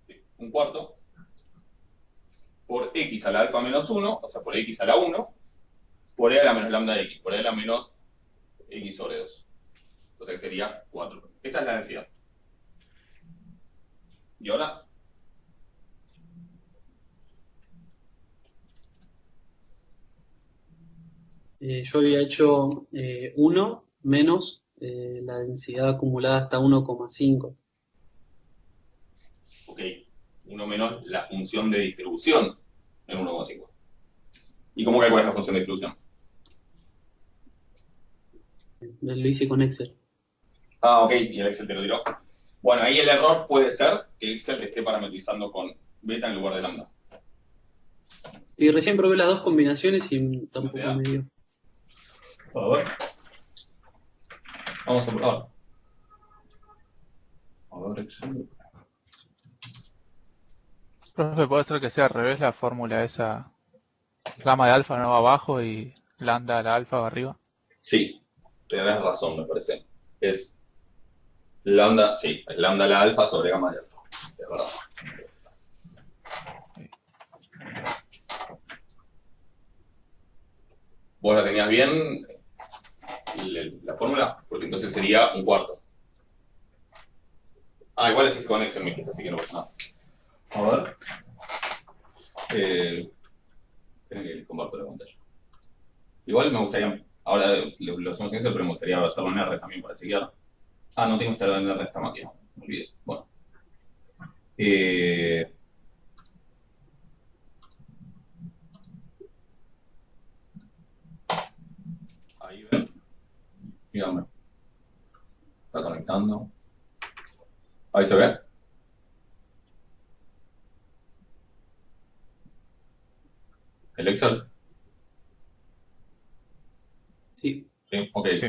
sí, un cuarto, por x a la alfa menos 1, o sea, por x a la 1, por e a la menos lambda de x, por e a la menos x sobre 2. O sea que sería 4. Esta es la densidad. Y ahora, Yo había hecho 1 menos la densidad acumulada hasta 1,5. ok, 1 menos la función de distribución en 1,5. ¿Y cómo calculas la función de distribución? Lo hice con Excel. Ah, ok, y el Excel te lo tiró. Bueno, ahí el error puede ser que Excel te esté parametrizando con beta en lugar de lambda. Y recién probé las dos combinaciones y tampoco Ya. me dio. A ver. Vamos a probar. A ver, Excel. Profe, puede ser que sea al revés la fórmula esa. Gamma de alfa no va abajo y lambda a la alfa va arriba. Sí, tenés razón, me parece. Es lambda, sí, es lambda a la alfa sobre gamma de alfa. Es verdad. ¿Vos la tenías bien la fórmula? Porque entonces sería un cuarto. Ah, igual es con Excel, me dijiste, así que no pasa nada. A ver. Esperen que comparto la pantalla. Igual me gustaría, ahora lo hacemos en Excel, pero me gustaría hacerlo en R también para chequear. Ah, no tengo que estar en R esta máquina, me olvidé. Bueno. Ahí ven. Dígame. Está conectando. Ahí se ve. ¿El Excel? Sí. Sí, ok. Sí.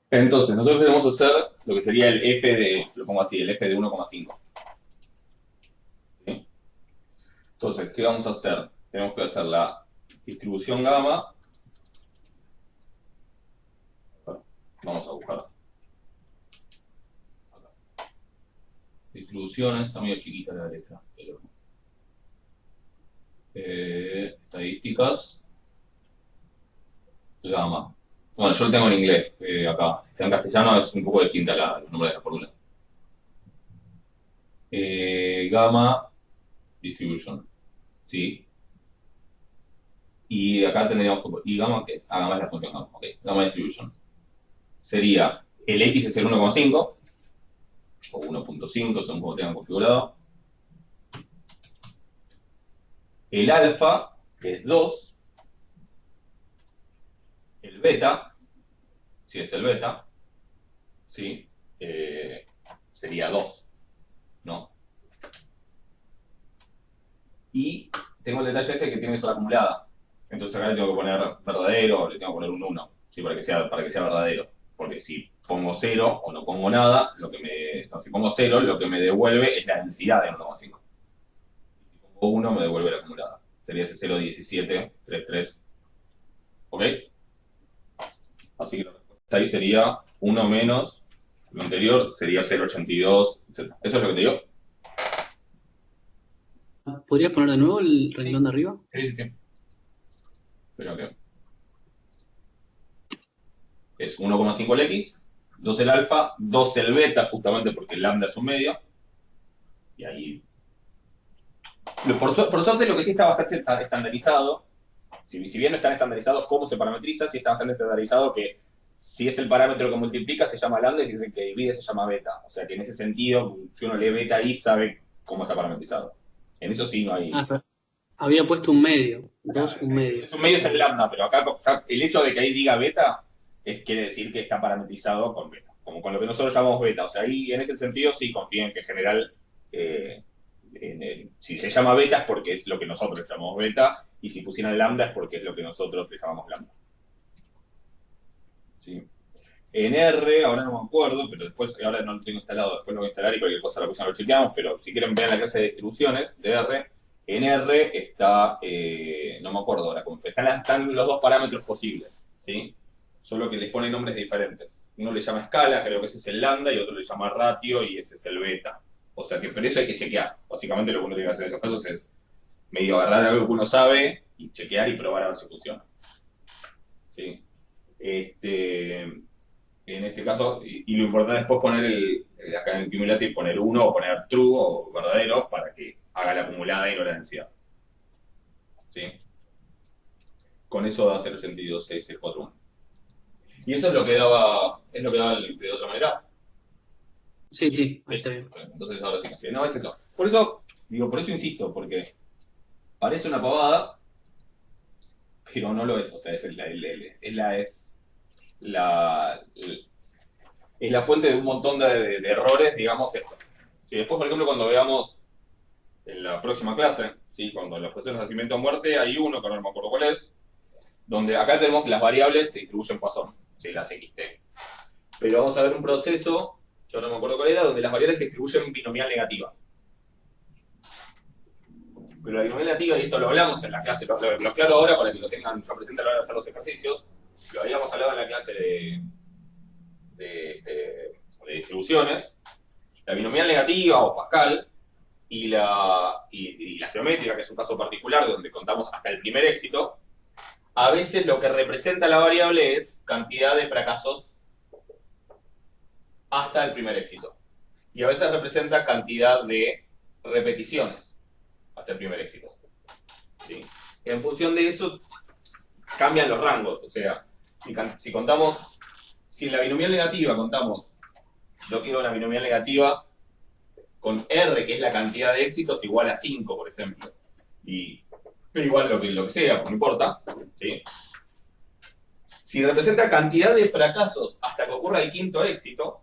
Entonces, nosotros queremos hacer lo que sería el f de, lo pongo así, el f de 1,5. ¿Sí? Entonces, ¿qué vamos a hacer? Tenemos que hacer la distribución gamma. Vamos a buscar. Acá. Distribuciones, está medio chiquita la letra. Estadísticas. Gamma. Bueno, yo lo tengo en inglés acá. Si está en castellano es un poco distinta los nombres de las fórmulas. Gamma distribution. ¿Sí? Y acá tendríamos que... ¿Y gamma qué es? Ah, gamma es la función gamma. Ok, gamma distribution. Sería el x es el 1,5 o 1,5 según como tengan configurado. El alfa es 2. El beta, si es el beta, ¿sí? Sería 2, ¿no? Y tengo el detalle este que tiene que ser acumulada. Entonces acá le tengo que poner verdadero, le tengo que poner un 1, ¿sí? Para que sea verdadero. Porque si pongo 0 o no pongo nada, si pongo 0, lo que me devuelve es la densidad de 1,5. Si pongo 1, me devuelve la acumulada. Sería ese 0,1733. ¿Ok? Así que la respuesta ahí sería 1 menos lo anterior, sería 0,82, etc. ¿Eso es lo que te digo? ¿Podrías poner de nuevo el renglón de arriba? Sí. Pero que es 1,5 el x, 2 el alfa, 2 el beta, justamente porque el lambda es un medio. Y ahí... Por suerte lo que sí está bastante estandarizado, si bien no están estandarizados cómo se parametriza, sí está bastante estandarizado que si es el parámetro que multiplica se llama lambda y si es el que divide se llama beta. O sea que en ese sentido, si uno lee beta ahí sabe cómo está parametrizado. En eso sí no hay... Había puesto un medio, 2, un medio. Es un medio, es el lambda, pero acá o sea, el hecho de que ahí diga beta quiere decir que está parametrizado con beta, como con lo que nosotros llamamos beta. O sea, ahí en ese sentido sí confíen que en general, si se llama beta es porque es lo que nosotros llamamos beta, y si pusieran lambda es porque es lo que nosotros le llamamos lambda. ¿Sí? En R, ahora no me acuerdo, pero después, ahora no lo tengo instalado, después lo voy a instalar y cualquier cosa la próxima lo chequeamos, pero si quieren ver la clase de distribuciones de R, en R está, no me acuerdo ahora, están los dos parámetros posibles, ¿sí? Solo que les ponen nombres diferentes. Uno le llama escala, creo que ese es el lambda, y otro le llama ratio, y ese es el beta. O sea que, pero eso hay que chequear. Básicamente lo que uno tiene que hacer en esos casos es medio agarrar algo que uno sabe y chequear y probar a ver si funciona. ¿Sí? En este caso, y lo importante es después poner acá en el cumulative, poner 1 o poner true o verdadero para que haga la acumulada y no la densidad. ¿Sí? Con eso da 0.826641. Y eso es lo que daba, de otra manera. Sí, ahí Sí. está bien. Entonces ahora sí que sí. No, es eso. Por eso insisto, porque parece una pavada, pero no lo es. O sea, es la fuente de un montón de errores, digamos, esto. Si después, por ejemplo, cuando veamos en la próxima clase, ¿sí? Cuando en los procesos de nacimiento o muerte hay uno, que ahora no me acuerdo cuál es, donde acá tenemos que las variables se distribuyen Poisson, ¿sí? Las XT. Pero vamos a ver un proceso, yo no me acuerdo cuál era, donde las variables se distribuyen binomial negativa. Pero la binomial negativa, y esto lo hablamos en la clase, lo aclaro ahora para que lo tengan ya presente a la hora de hacer los ejercicios, lo habíamos hablado en la clase de distribuciones. La binomial negativa o Pascal y la geométrica, que es un caso particular donde contamos hasta el primer éxito, a veces lo que representa la variable es cantidad de fracasos hasta el primer éxito. Y a veces representa cantidad de repeticiones hasta el primer éxito. ¿Sí? En función de eso cambian los rangos. O sea, si contamos, si en la binomial negativa contamos, yo quiero una binomial negativa con R, que es la cantidad de éxitos, igual a 5, por ejemplo. Y igual lo que sea, no importa. ¿Sí? Si representa cantidad de fracasos hasta que ocurra el quinto éxito,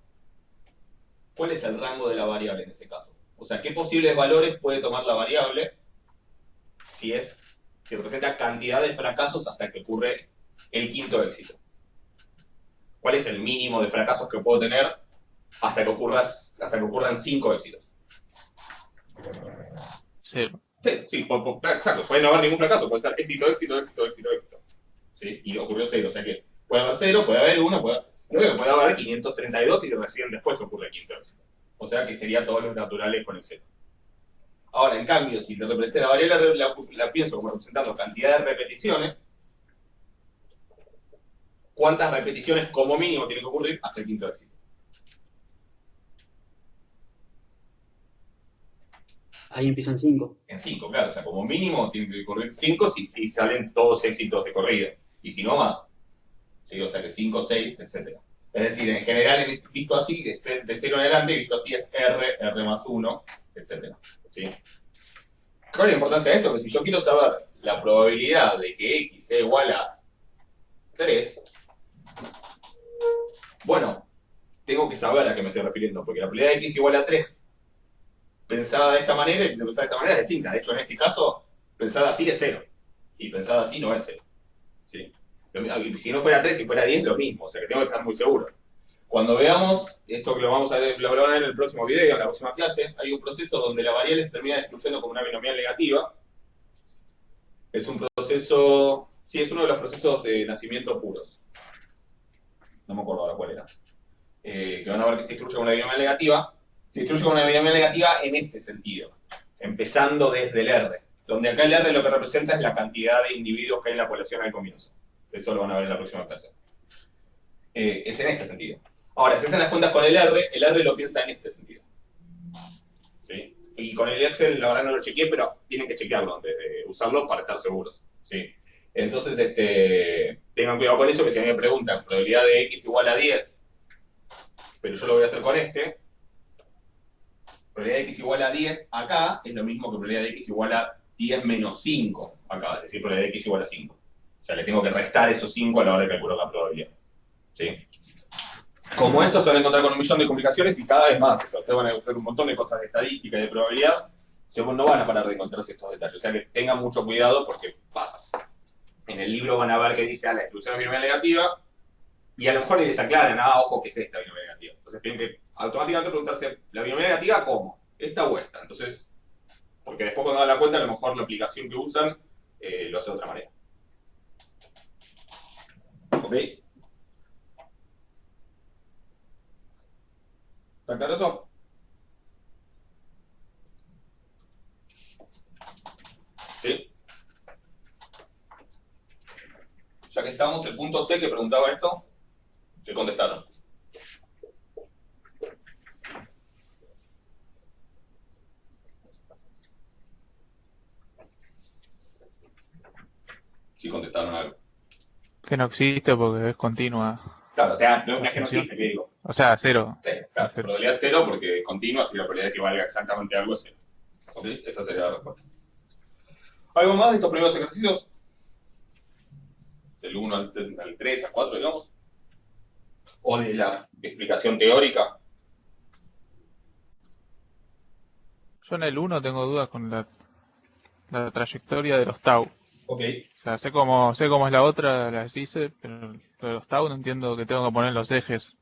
¿cuál es el rango de la variable en ese caso? O sea, ¿qué posibles valores puede tomar la variable si representa cantidad de fracasos hasta que ocurre el quinto éxito? ¿Cuál es el mínimo de fracasos que puedo tener hasta que ocurran 5 éxitos? 0. Sí, exacto. Puede no haber ningún fracaso, puede ser éxito. ¿Sí? Y ocurrió 0, o sea que puede haber 0, puede haber 1, puede haber 532 y recién después que ocurre el quinto éxito. O sea que sería todos los naturales con el 0. Ahora, en cambio, si la variable la pienso como representando cantidad de repeticiones, ¿cuántas repeticiones como mínimo tienen que ocurrir hasta el quinto éxito? Ahí empiezan 5. En 5, claro. O sea, como mínimo tienen que ocurrir 5 si salen todos éxitos de corrida. Y si no, más. ¿Sí? O sea que 5, 6, etc. Es decir, en general, visto así, de 0 en adelante, visto así es R más 1, etc. ¿Sí? ¿Cuál es la importancia de esto? Que si yo quiero saber la probabilidad de que X sea igual a 3, bueno, tengo que saber a qué me estoy refiriendo, porque la probabilidad de X igual a 3, pensada de esta manera y pensada de esta manera es distinta. De hecho, en este caso, pensada así es 0, y pensada así no es 0. ¿Sí? Si no fuera 3 y fuera 10, lo mismo, o sea que tengo que estar muy seguro. Cuando veamos, esto que lo van a ver en el próximo video, en la próxima clase, hay un proceso donde la variable se termina distribuyendo como una binomial negativa. Es un proceso, sí, es uno de los procesos de nacimiento puros. No me acuerdo ahora cuál era. Que van a ver que se distribuye como una binomial negativa. Se distribuye como una binomial negativa en este sentido, empezando desde el R, donde acá el R lo que representa es la cantidad de individuos que hay en la población al comienzo. Eso lo van a ver en la próxima clase. Es en este sentido. Ahora, si hacen las cuentas con el R lo piensa en este sentido. ¿Sí? Y con el Excel, la verdad no lo chequeé, pero tienen que chequearlo antes de usarlo para estar seguros. ¿Sí? Entonces, tengan cuidado con eso, que si a mí me preguntan probabilidad de X igual a 10, pero yo lo voy a hacer con probabilidad de X igual a 10 acá es lo mismo que probabilidad de X igual a 10 menos 5 acá, es decir, probabilidad de x igual a 5. O sea, le tengo que restar esos 5 a la hora de calcular la probabilidad. ¿Sí? Como esto se van a encontrar con un millón de complicaciones y cada vez más. O sea, ustedes van a hacer un montón de cosas de estadística y de probabilidad, según no van a parar de encontrarse estos detalles. O sea, que tengan mucho cuidado porque pasa. En el libro van a ver que dice, la distribución es binomial negativa, y a lo mejor les aclaran, ojo, ¿qué es esta binomial negativa? Entonces tienen que automáticamente preguntarse, ¿la binomial negativa cómo? ¿Esta o esta? Entonces, porque después cuando dan la cuenta, a lo mejor la aplicación que usan lo hace de otra manera. ¿Ok? ¿Está claro eso? ¿Sí? Ya que estamos, el punto C que preguntaba esto, ¿qué contestaron? Sí contestaron algo. Que no existe porque es continua. Claro, o sea, no la es que no función. existe, ¿qué digo? O sea, cero. Sí, claro, Cero. probabilidad cero porque es continua, así que la probabilidad de que valga exactamente algo es cero. ¿Ok? Esa sería la respuesta. ¿Algo más de estos primeros ejercicios? Del 1 al 3, al 4, digamos. O de la explicación teórica. Yo en el 1 tengo dudas con la trayectoria de los tau. Ok. O sea, sé cómo es la otra, las hice, pero lo de los tau no entiendo que tengo que poner los ejes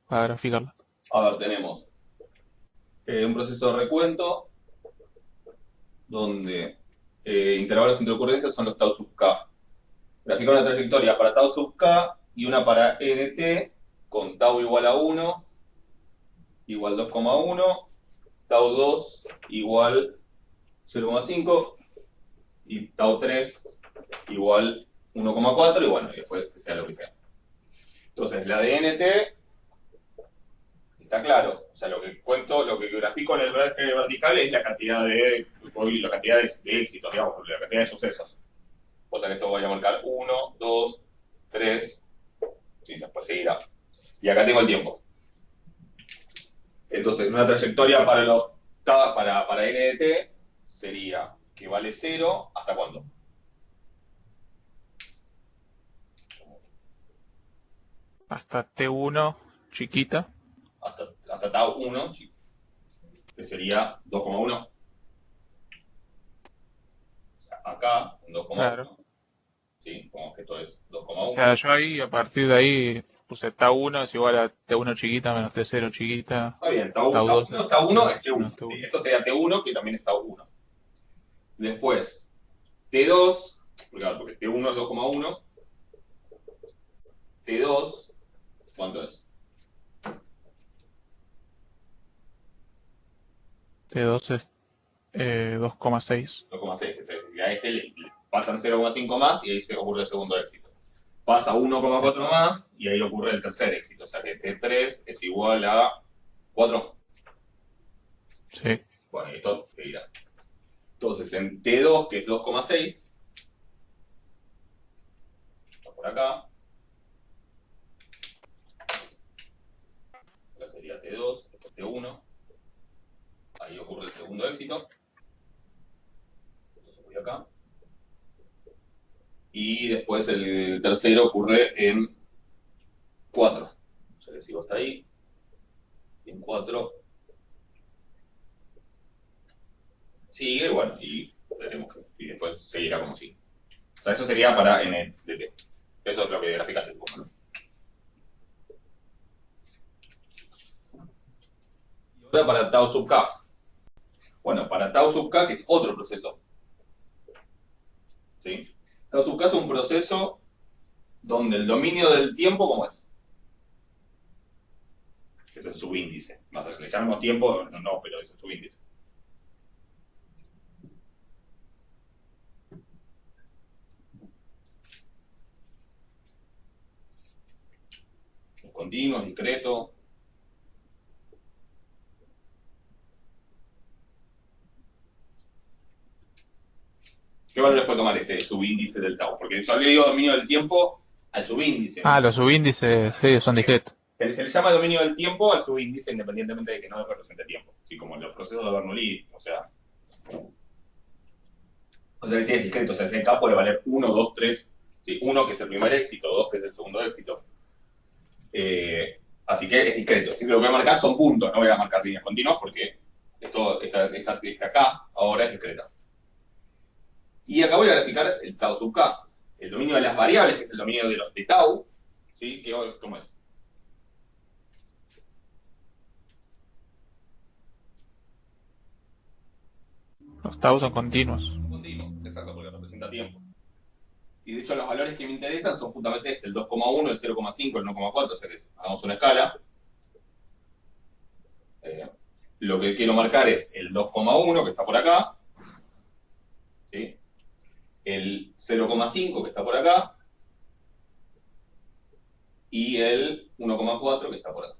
para graficarlo. A ver, tenemos un proceso de recuento donde intervalos entre ocurrencias son los tau sub k. Graficar una trayectoria para tau sub k y una para nt con tau igual a 1, igual 2,1, tau 2 igual 0,5 y tau 3 igual 1,4 y bueno, y después que sea lo que sea. Entonces, la de nt está claro, o sea, lo que cuento, lo que grafico en el eje vertical es la cantidad de éxitos, digamos, la cantidad de sucesos. O sea que esto voy a marcar 1, 2, 3, y después seguirá. Y acá tengo el tiempo. Entonces, una trayectoria para NDT sería que vale 0, ¿hasta cuándo? Hasta T1 chiquita. Hasta tau 1, que sería 2,1. Acá, un 2,1. Claro. ¿Sí? Como que esto es O 2,1. sea, yo ahí, a partir de ahí, puse T1 es igual a T1 chiquita menos T0 chiquita. Está bien, tau 1 2 es T1. menos T1. Sí, esto sería T1, que también es tau 1. Después, T2, porque T1 es 2,1. T2, ¿cuánto es? T2 es 2,6. 2,6, es decir, a este le pasan 0,5 más y ahí se ocurre el segundo éxito. Pasa 1,4 más y ahí ocurre el tercer éxito. O sea que T3 es igual a 4. Sí. Bueno, y esto te dirá. Entonces, en T2, que es 2,6, está por acá. Acá sería T2, esto es T1. Ahí ocurre el segundo éxito. Entonces voy acá. Y después el tercero ocurre en 4. O sea que sigo hasta ahí. Y en 4 sigue, bueno, y veremos. Y después seguirá como sigue. O sea, eso sería para NDT. Eso es lo que graficaste tú, ¿no? Y ahora para tau sub k. Bueno, para tau sub k, que es otro proceso. ¿Sí? Tau sub k es un proceso donde el dominio del tiempo, ¿cómo es? Es el subíndice. Le llamamos tiempo, no, pero es el subíndice. Es continuo, es discreto. ¿Qué valores puede tomar este subíndice del tau? Porque yo le digo dominio del tiempo al subíndice. Los subíndices, sí, son discretos. Se le llama dominio del tiempo al subíndice independientemente de que no represente tiempo. Así como en los procesos de Bernoulli, o sea. O sea, si es discreto, o sea, si K puede valer 1, 2, 3, ¿sí? 1 que es el primer éxito, 2 que es el segundo éxito. Así que es discreto. Así que lo que voy a marcar son puntos, no voy a marcar líneas continuas porque esta K ahora es discreta. Y acá voy a graficar el tau sub K, el dominio de las variables, que es el dominio de tau, ¿sí? ¿Cómo es? Los tau son continuos. Continuo, exacto, porque representa tiempo. Y de hecho los valores que me interesan son justamente el 2,1, el 0,5, el 1,4, o sea que hagamos una escala. Lo que quiero marcar es el 2,1 que está por acá, ¿sí? El 0,5 que está por acá y el 1,4 que está por acá.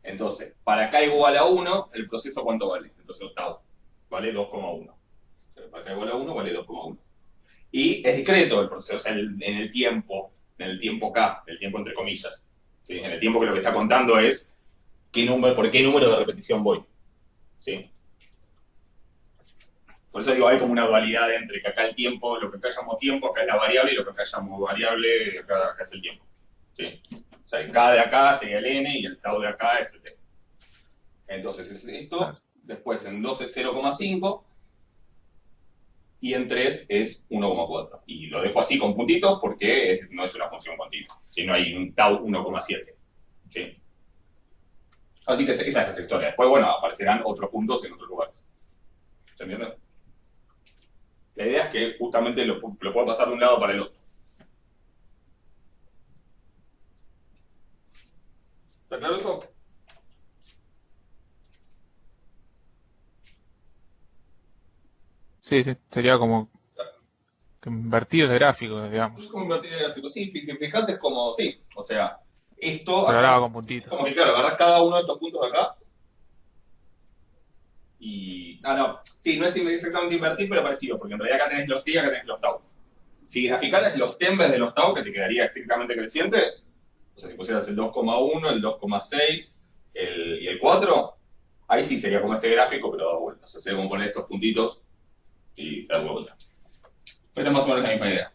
Entonces, para K igual a 1, ¿el proceso cuánto vale? El proceso tau vale 2,1. Para K igual a 1 vale 2,1. Y es discreto el proceso, o sea, en el tiempo K, el tiempo entre comillas. ¿Sí? En el tiempo que lo que está contando es por qué número de repetición voy. ¿Sí? Por eso digo, hay como una dualidad entre que acá el tiempo, lo que acá llamo tiempo, acá es la variable, y lo que acá llamo variable, acá es el tiempo. ¿Sí? O sea, el K de acá sería el N y el tau de acá es el T. Entonces es esto, después en 2 es 0,5 y en 3 es 1,4. Y lo dejo así con puntitos porque no es una función continua, sino hay un tau 1,7. ¿Sí? Así que esa es la trayectoria. Después, bueno, aparecerán otros puntos en otros lugares. ¿Se entiende? La idea es que justamente lo puedo pasar de un lado para el otro. ¿Está claro eso? Sí, sí, sería como que invertir el gráfico, Es digamos. como invertir el gráfico. Sí, si fijas es como, sí, o sea, esto Pero acá, ahora con puntitos. como que claro, agarras cada uno de estos puntos de acá y... no, sí, no es exactamente invertir, pero parecido, porque en realidad acá tenés los t y acá tenés los tau. Si graficaras los t en vez de los tau, que te quedaría estrictamente creciente, o sea, si pusieras el 2,1, el 2,6 y el 4, ahí sí sería como este gráfico, pero da vueltas. O sea, sería como poner estos puntitos y dar vuelta. Pero es más o menos la misma idea.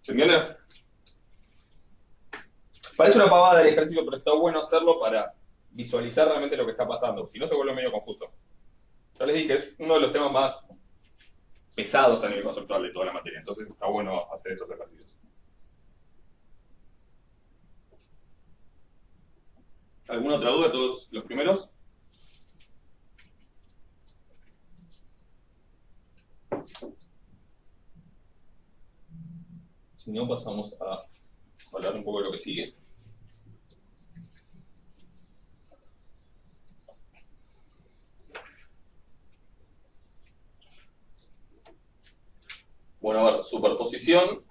¿Se entiende? Parece una pavada el ejercicio, pero está bueno hacerlo para visualizar realmente lo que está pasando. Si no, se vuelve medio confuso. Ya les dije, es uno de los temas más pesados a nivel conceptual de toda la materia. Entonces está bueno hacer estos ejercicios. ¿Alguna otra duda? ¿Todos los primeros? Si no, pasamos a hablar un poco de lo que sigue. Bueno, a ver, superposición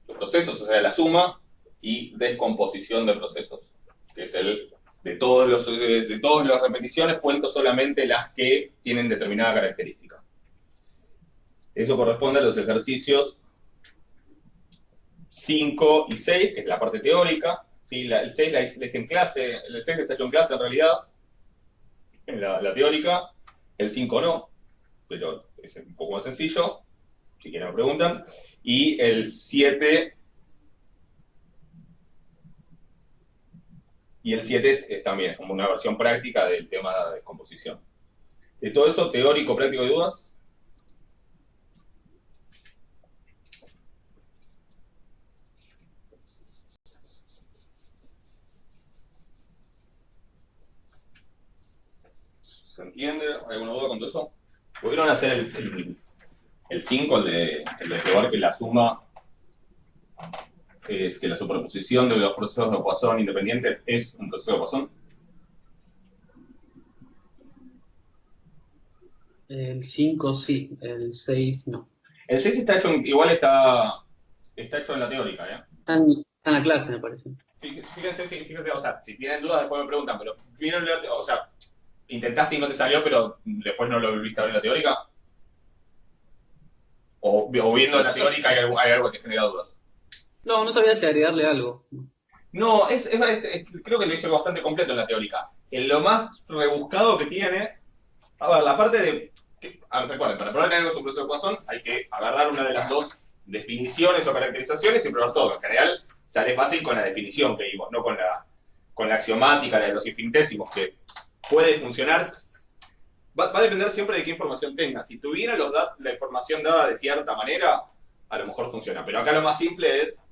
de procesos, o sea, la suma, y descomposición de procesos, que es el de todas las repeticiones, cuento solamente las que tienen determinada característica. Eso corresponde a los ejercicios 5 y 6, que es la parte teórica. ¿Sí? El 6 la hice en clase, el 6 está hecho en clase en realidad, en la teórica, el 5 no, pero es un poco más sencillo, si quieren me preguntan, y el 7 es también es como una versión práctica del tema de descomposición. De todo eso, teórico, práctico y dudas. ¿Se entiende? ¿Hay alguna duda con todo eso? ¿Pudieron hacer el 5, el de probar que la suma es que la superposición de los procesos de Poisson independientes es un proceso de Poisson? El 5 sí, el 6 no. El 6 está hecho, igual está hecho en la teórica, ¿eh? Está en la clase, me parece. Fíjense, o sea, si tienen dudas después me preguntan, pero vieron, o sea, intentaste y no te salió, pero después no lo volviste a ver en la teórica. O viendo la teórica hay algo que te genera dudas. No, no sabía si agregarle algo. No, creo que lo hice bastante completo en la teórica. En lo más rebuscado que tiene, a ver, la parte de Recuerden, para probar que algo es un proceso de Poisson hay que agarrar una de las dos definiciones o caracterizaciones y probar todo. En general sale fácil con la definición que vimos, no con la axiomática, la de los infinitésimos, que puede funcionar. Va a depender siempre de qué información tenga. Si tuviera la información dada de cierta manera, a lo mejor funciona. Pero acá lo más simple es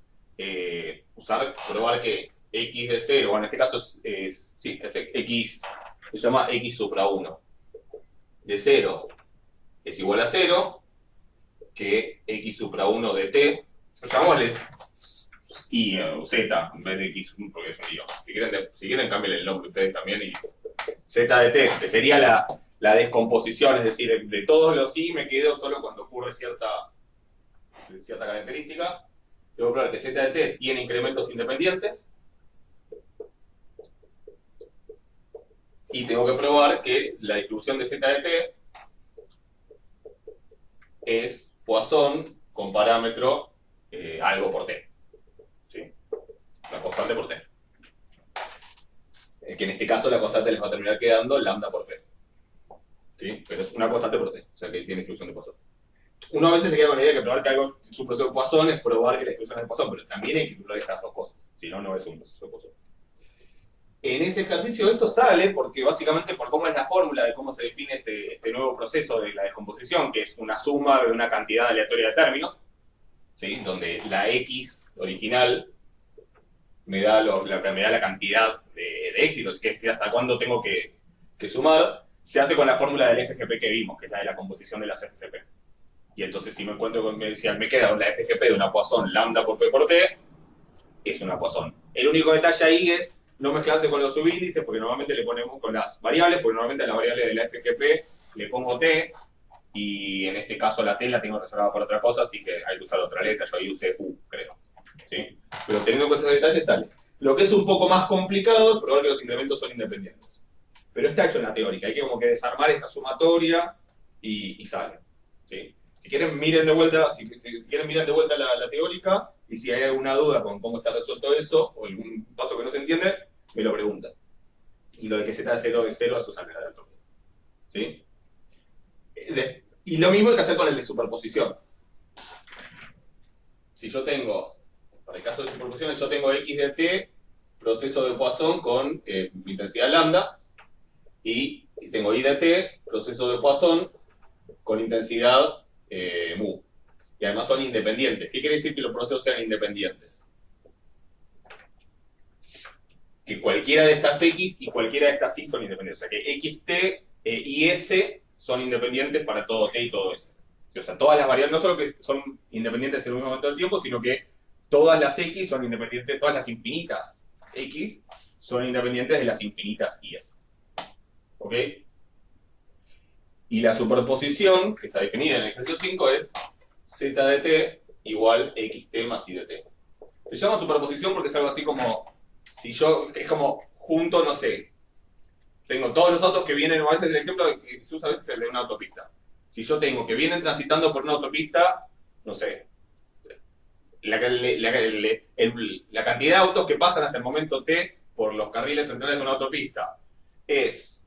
probar que x de 0, bueno, en este caso es x, se llama x supra 1, de 0 es igual a 0, que x supra 1 de t, llamémosles y z en vez de x, porque es un lío. Si quieren cambien el nombre ustedes también, y z de t, que sería la descomposición, es decir, de todos los y me quedo solo cuando ocurre cierta característica. Tengo que probar que z de t tiene incrementos independientes, y tengo que probar que la distribución de z de t es Poisson con parámetro algo por t, ¿sí? La constante por t. Que en este caso la constante les va a terminar quedando lambda por p, ¿sí? Pero es una constante por t, o sea que tiene distribución de Poisson. Uno a veces se queda con la idea de que probar que algo es un proceso de Poisson es probar que la distribución es de Poisson, pero también hay que probar estas dos cosas, si no, no es un proceso de Poisson. En ese ejercicio esto sale porque básicamente por cómo es la fórmula de cómo se define este nuevo proceso de la descomposición, que es una suma de una cantidad aleatoria de términos, ¿sí? Donde la x original me da la cantidad de éxitos, que es decir, hasta cuándo tengo que sumar, se hace con la fórmula del FGP que vimos, que es la de la composición de las FGP. Y entonces si me encuentro con, me queda la FGP de una Poisson lambda por p por t, es una Poisson. El único detalle ahí es no mezclarse con los subíndices, porque normalmente le ponemos con las variables, porque normalmente a la variable de la FGP le pongo t, y en este caso la t la tengo reservada por otra cosa, así que hay que usar otra letra, yo ahí usé u, creo. ¿Sí? Pero teniendo en cuenta esos detalles sale. Lo que es un poco más complicado es probar que los incrementos son independientes. Pero está hecho en la teórica, hay que como que desarmar esa sumatoria y sale. ¿Sí? Si quieren miren de vuelta, la teórica, y si hay alguna duda con cómo está resuelto eso, o algún paso que no se entiende, me lo preguntan. Y lo de que z de 0 es 0, eso sale al toque. ¿Sí? Y lo mismo hay que hacer con el de superposición. Si yo tengo, para el caso de superposición, yo tengo x de t, proceso de Poisson con intensidad lambda, y tengo y de t, proceso de Poisson con intensidad mu. Y además son independientes. ¿Qué quiere decir que los procesos sean independientes? Que cualquiera de estas x y cualquiera de estas y son independientes. O sea que xt y s son independientes para todo t y todo s. O sea, todas las variables no solo que son independientes en un momento del tiempo, sino que todas las x son independientes, todas las infinitas x son independientes de las infinitas y. ¿Ok? Y la superposición, que está definida en el ejercicio 5, es z de t igual xt más y de t. Se llama superposición porque es algo así como, si yo, es como junto, no sé, tengo todos los autos que vienen, o a veces el ejemplo que se usa a veces es el de una autopista. Si yo tengo que vienen transitando por una autopista, no sé, la cantidad de autos que pasan hasta el momento t por los carriles centrales de una autopista es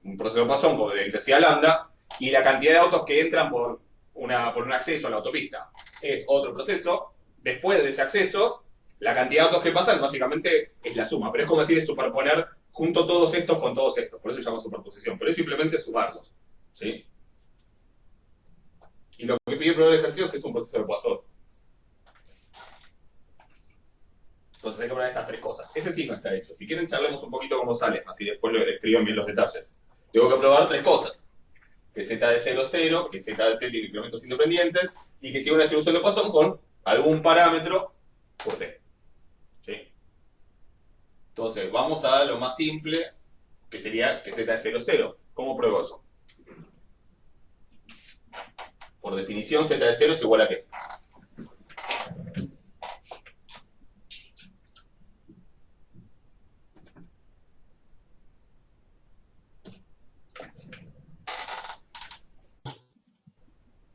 un proceso de Poisson de intensidad lambda, y la cantidad de autos que entran por un acceso a la autopista es otro proceso. Después de ese acceso, la cantidad de autos que pasan básicamente es la suma, pero es como decir, es superponer junto todos estos con todos estos, por eso se llama superposición, pero es simplemente sumarlos, ¿sí? Y lo que pide probar el ejercicio es que es un proceso de Poisson. Entonces hay que probar estas tres cosas. Ese sí no está hecho. Si quieren charlemos un poquito cómo sale, así después lo escriban bien los detalles. Tengo que probar tres cosas. Que z de 0 es 0, que z de t tiene incrementos independientes, y que siga una distribución de Poisson con algún parámetro por t. ¿Sí? Entonces, vamos a lo más simple, que sería que z de 0 es 0. ¿Cómo pruebo eso? Por definición, z de 0 es igual a ¿qué?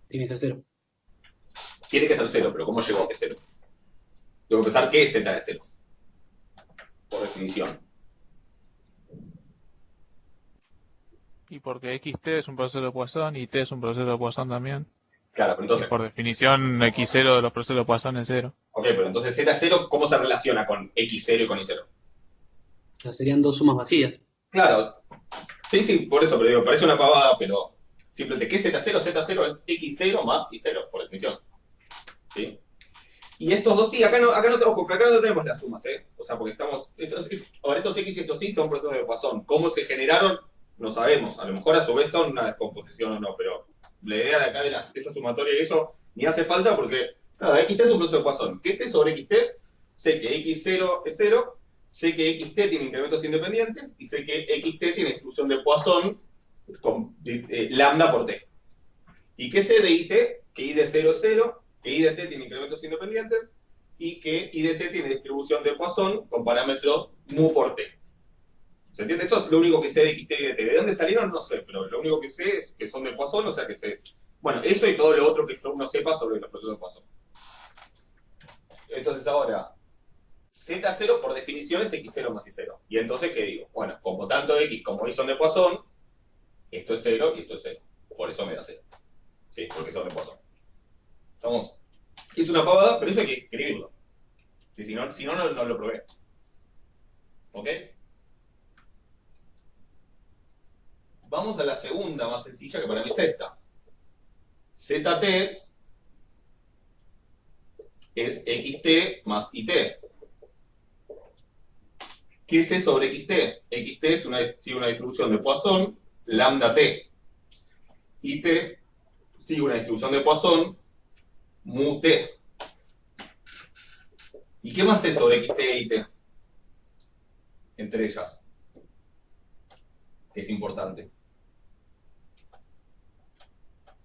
Tiene que ser 0. Tiene que ser 0, pero ¿cómo llegó a que 0? Tengo que pensar qué es z de 0. Por definición. Y porque XT es un proceso de Poisson y T es un proceso de Poisson también. Claro, pero Y entonces, por definición X0 de los procesos de Poisson es 0. ok, pero entonces Z0, ¿cómo se relaciona con X0 y con Y0? O sea, serían dos sumas vacías. Claro, sí, por eso, pero digo, parece una pavada, pero simplemente, ¿qué es Z0? Z0 es X0 más Y0, por definición. ¿Sí? Y estos dos sí, acá no tenemos las sumas, ¿eh? O sea, porque estos X y estos Y son procesos de Poisson. ¿Cómo se generaron? No sabemos. A lo mejor a su vez son una descomposición o no, pero la idea de acá de esa sumatoria y eso ni hace falta porque, nada, XT es un proceso de Poisson. ¿Qué sé sobre XT? Sé que X0 es 0, sé que XT tiene incrementos independientes y sé que XT tiene distribución de Poisson con lambda por T. ¿Y qué sé de IT? Que I de 0 es 0, que I de T tiene incrementos independientes y que I de T tiene distribución de Poisson con parámetro mu por T. ¿Se entiende? Eso es lo único que sé de XT y de T. ¿De dónde salieron? No sé, pero lo único que sé es que son de Poisson, o sea que sé. Bueno, eso y todo lo otro que uno sepa sobre los procesos de Poisson. Entonces ahora, Z0 por definición es X0 más Y0. Y entonces, ¿qué digo? Bueno, como tanto X como Y son de Poisson, esto es 0 y esto es 0. Por eso me da 0. Sí, porque son de Poisson. ¿Estamos? Es una pavada, pero eso hay que escribirlo. Sí, si no, no lo probé. ¿Ok? Vamos a la segunda más sencilla, que para mí es esta. ZT es XT más IT. ¿Qué sé sobre XT? XT es una distribución de Poisson, lambda T. IT sigue una distribución de Poisson, mu T. ¿Y qué más sé sobre XT e IT? Entre ellas. Es importante.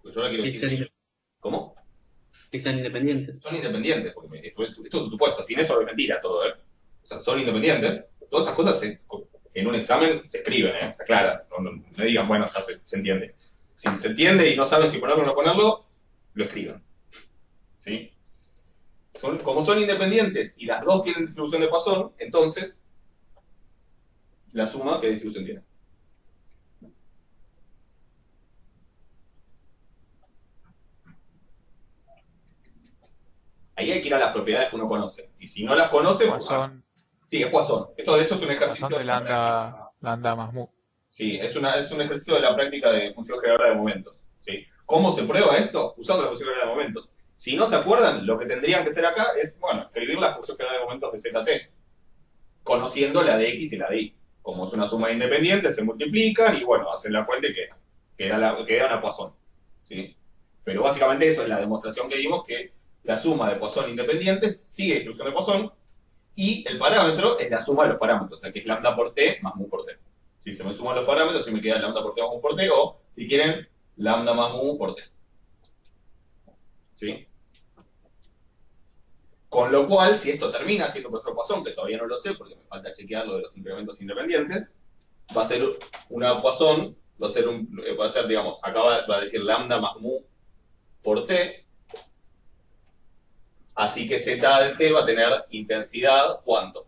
Pues yo la quiero decir. ¿Cómo? Que sean independientes. Son independientes, porque esto es un supuesto. Sin eso es mentira todo, ¿eh? O sea, son independientes. Todas estas cosas en un examen se escriben, se aclaran. No digan, bueno, se entiende. Si se entiende y no saben si ponerlo o no ponerlo, lo escriben. ¿Sí? Como son independientes y las dos tienen distribución de Poisson, entonces la suma, ¿qué distribución tiene? Ahí hay que ir a las propiedades que uno conoce. Y si no las conoce, Poisson. Sí, es Poisson. Esto de hecho es un ejercicio Poisson de lambda más mu. Sí, es un ejercicio de la práctica de función generadora de momentos. ¿Sí? ¿Cómo se prueba esto? Usando la función generadora de momentos. Si no se acuerdan, lo que tendrían que hacer acá es, bueno, escribir la función generadora de momentos de ZT, conociendo la de X y la de Y. Como es una suma independiente, se multiplican y, bueno, hacen la cuenta y queda una Poisson. ¿Sí? Pero básicamente eso es la demostración que vimos, que la suma de Poisson independientes sigue distribución de Poisson y el parámetro es la suma de los parámetros, o sea que es lambda por T más mu por T. Si se me suman los parámetros, si me queda lambda por T más mu por T, o si quieren, lambda más mu por T. ¿Sí? Con lo cual, si esto termina siendo profesor Poisson, que todavía no lo sé porque me falta chequear lo de los incrementos independientes, va a ser una Poisson, va a ser, digamos, acá va a decir lambda más mu por T, así que Z de T va a tener intensidad, ¿cuánto?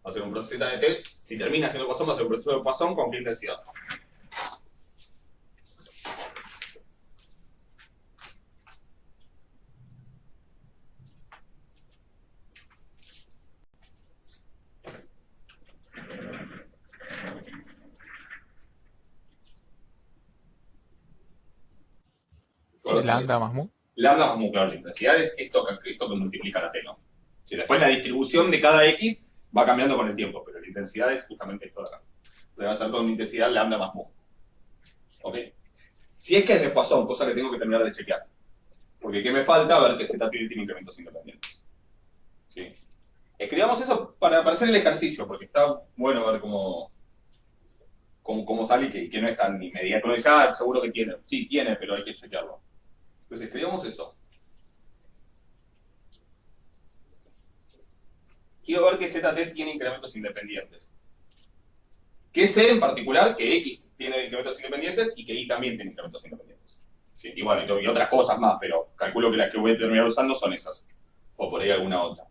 Va a ser un proceso de T, si termina siendo Poisson, va a ser un proceso de Poisson con qué intensidad. Lambda más mu. Lambda más mu, claro, la intensidad es esto que multiplica la T, ¿no? Si después la distribución de cada X va cambiando con el tiempo, pero la intensidad es justamente esto de acá. Le va a ser con una intensidad lambda más mu. ¿Ok? Si es que es de Poisson, cosa que tengo que terminar de chequear. Porque ¿qué me falta? Ver que ZT tiene incrementos independientes. ¿Sí? Escribamos eso para hacer el ejercicio, porque está bueno ver cómo sale y que no es tan inmediato. Uno dice, seguro que tiene. Sí, tiene, pero hay que chequearlo. Entonces escribamos eso. Quiero ver que ZT tiene incrementos independientes. Que sé en particular que X tiene incrementos independientes y que Y también tiene incrementos independientes. ¿Sí? Y bueno, y otras cosas más, pero calculo que las que voy a terminar usando son esas. O por ahí alguna otra.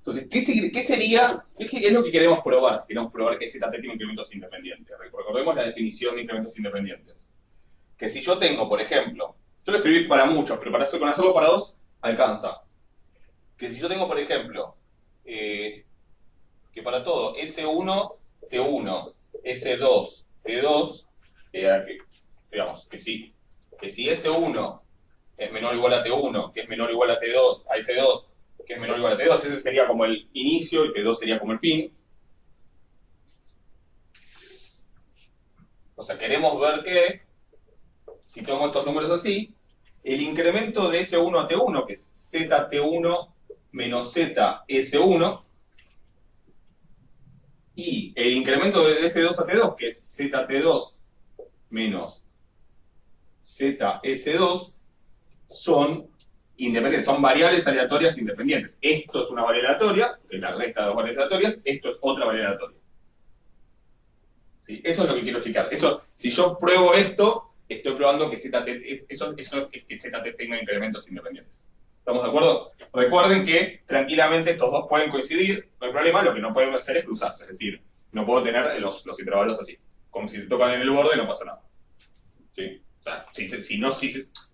Entonces, ¿qué es lo que queremos probar? Si queremos probar que ZT tiene incrementos independientes. Recordemos la definición de incrementos independientes. Que si yo tengo, por ejemplo, yo lo escribí para muchos, pero con hacerlo para dos, alcanza. Que si yo tengo, por ejemplo, que para todo S1, T1, S2, T2, digamos, que si S1 es menor o igual a T1, que es menor o igual a T2, a S2, que es menor o igual a T2, ese sería como el inicio y T2 sería como el fin. O sea, queremos ver que, si tomo estos números así, el incremento de S1 a T1, que es ZT1 menos ZS1, y el incremento de S2 a T2, que es ZT2 menos ZS2, son independientes, son variables aleatorias independientes. Esto es una variable aleatoria, que es la resta de dos variables aleatorias, esto es otra variable aleatoria. ¿Sí? Eso es lo que quiero checar. Eso, si yo pruebo esto, estoy probando que ZT tenga incrementos independientes. ¿Estamos de acuerdo? Recuerden que tranquilamente estos dos pueden coincidir, no hay problema, lo que no podemos hacer es cruzarse, es decir, no puedo tener los intervalos así. Como si se tocan en el borde, no pasa nada. ¿Sí? O sea,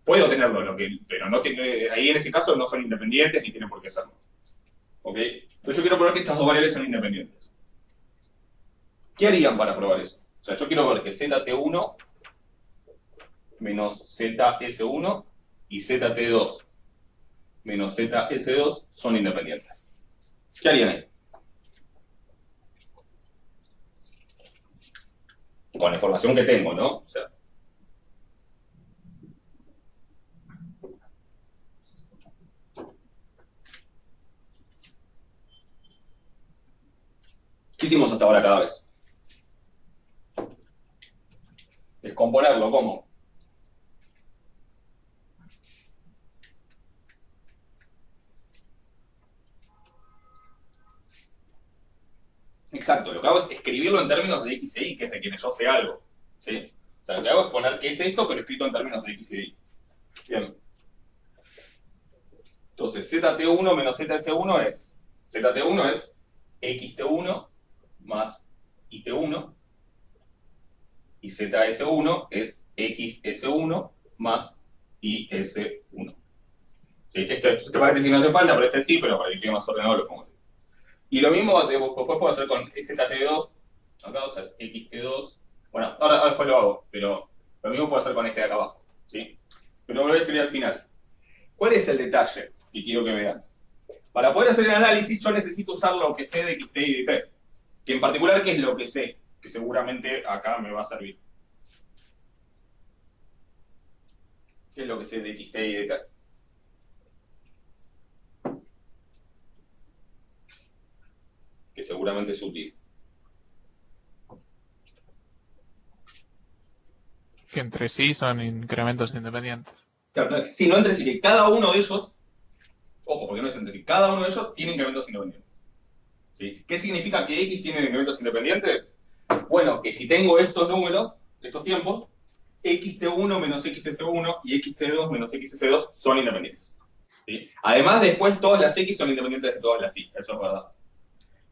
puedo tenerlo, pero no tiene, ahí en ese caso no son independientes ni tienen por qué serlo. ¿Ok? Entonces yo quiero probar que estas dos variables son independientes. ¿Qué harían para probar eso? O sea, yo quiero ver que ZT1 menos ZS1 y ZT2 menos ZS2 son independientes. ¿Qué harían ahí? Con la información que tengo, ¿no? O sea, ¿qué hicimos hasta ahora cada vez? Descomponerlo, ¿cómo? Exacto, lo que hago es escribirlo en términos de X e Y, que es de quienes yo sé algo. ¿Sí? O sea, lo que hago es poner qué es esto, pero escrito en términos de X e Y. Bien. Entonces, ZT1 menos ZS1 es... ZT1 es XT1 más IT1, y ZS1 es XS1 más IS1. ¿Sí? Este paréntesis no hace falta, pero este sí, pero para que quede más ordenado lo pongo así. Y lo mismo después puedo hacer con ZT2, acá, o sea, es XT2. Bueno, ahora después lo hago, pero lo mismo puedo hacer con este de acá abajo. ¿Sí? Pero lo voy a escribir al final. ¿Cuál es el detalle que quiero que vean? Para poder hacer el análisis yo necesito usar lo que sé de XT y de T. Que en particular, ¿qué es lo que sé? Que seguramente acá me va a servir. ¿Qué es lo que sé de XT y de T? Que seguramente es útil. Que entre sí son incrementos independientes. Claro, sí, no entre sí, que cada uno de ellos, ojo, porque no es entre sí, cada uno de ellos tiene incrementos independientes. ¿Sí? ¿Qué significa que X tiene incrementos independientes? Bueno, que si tengo estos números, estos tiempos, XT1 menos XS1 y XT2 menos XS2 son independientes. ¿Sí? Además, después todas las X son independientes de todas las Y, eso es verdad.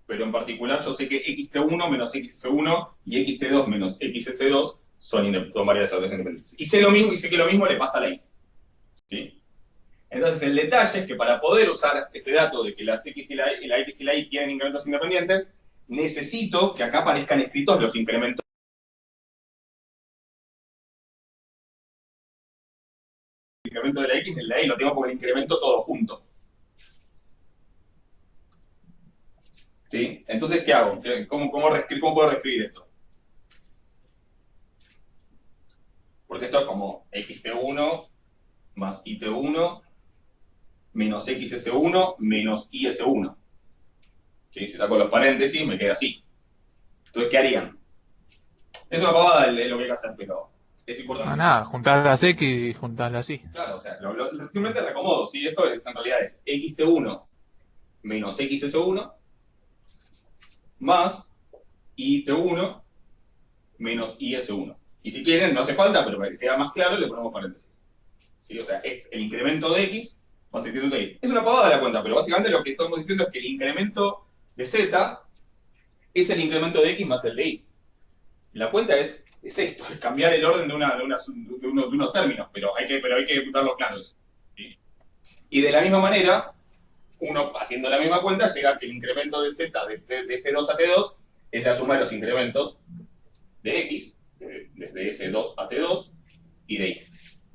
Pero en particular yo sé que XT1 menos XS1 y XT2 menos XS2 son variables independientes. Y sé lo mismo, y sé que lo mismo le pasa a la Y. ¿Sí? Entonces el detalle es que para poder usar ese dato de que las X y la X y la Y tienen incrementos independientes, necesito que acá aparezcan escritos los incrementos. El incremento de la X en la Y lo tengo como el incremento todo junto. ¿Sí? Entonces, ¿qué hago? ¿Cómo puedo reescribir esto? Porque esto es como XT1 más IT1 menos XS1 menos IS1. ¿Sí? Si saco los paréntesis, me queda así. Entonces, ¿qué harían? Es una pavada lo que hay que hacer, pero es importante. No, nada, juntás las X y juntás las Y. Claro, o sea, simplemente reacomodo, ¿sí? Esto en realidad es XT1 menos XS1 más IT1 menos IS1. Y si quieren, no hace falta, pero para que sea más claro, le ponemos paréntesis. ¿Sí? O sea, es el incremento de X más el incremento de y. Es una pavada la cuenta, pero básicamente lo que estamos diciendo es que el incremento de z es el incremento de x más el de y. La cuenta es esto, es cambiar el orden de unos términos, pero hay que darlo claro eso. ¿Sí? Y de la misma manera, uno haciendo la misma cuenta llega a que el incremento de z de S2 a T2 es la suma de los incrementos de x, desde S2 a T2, y de y,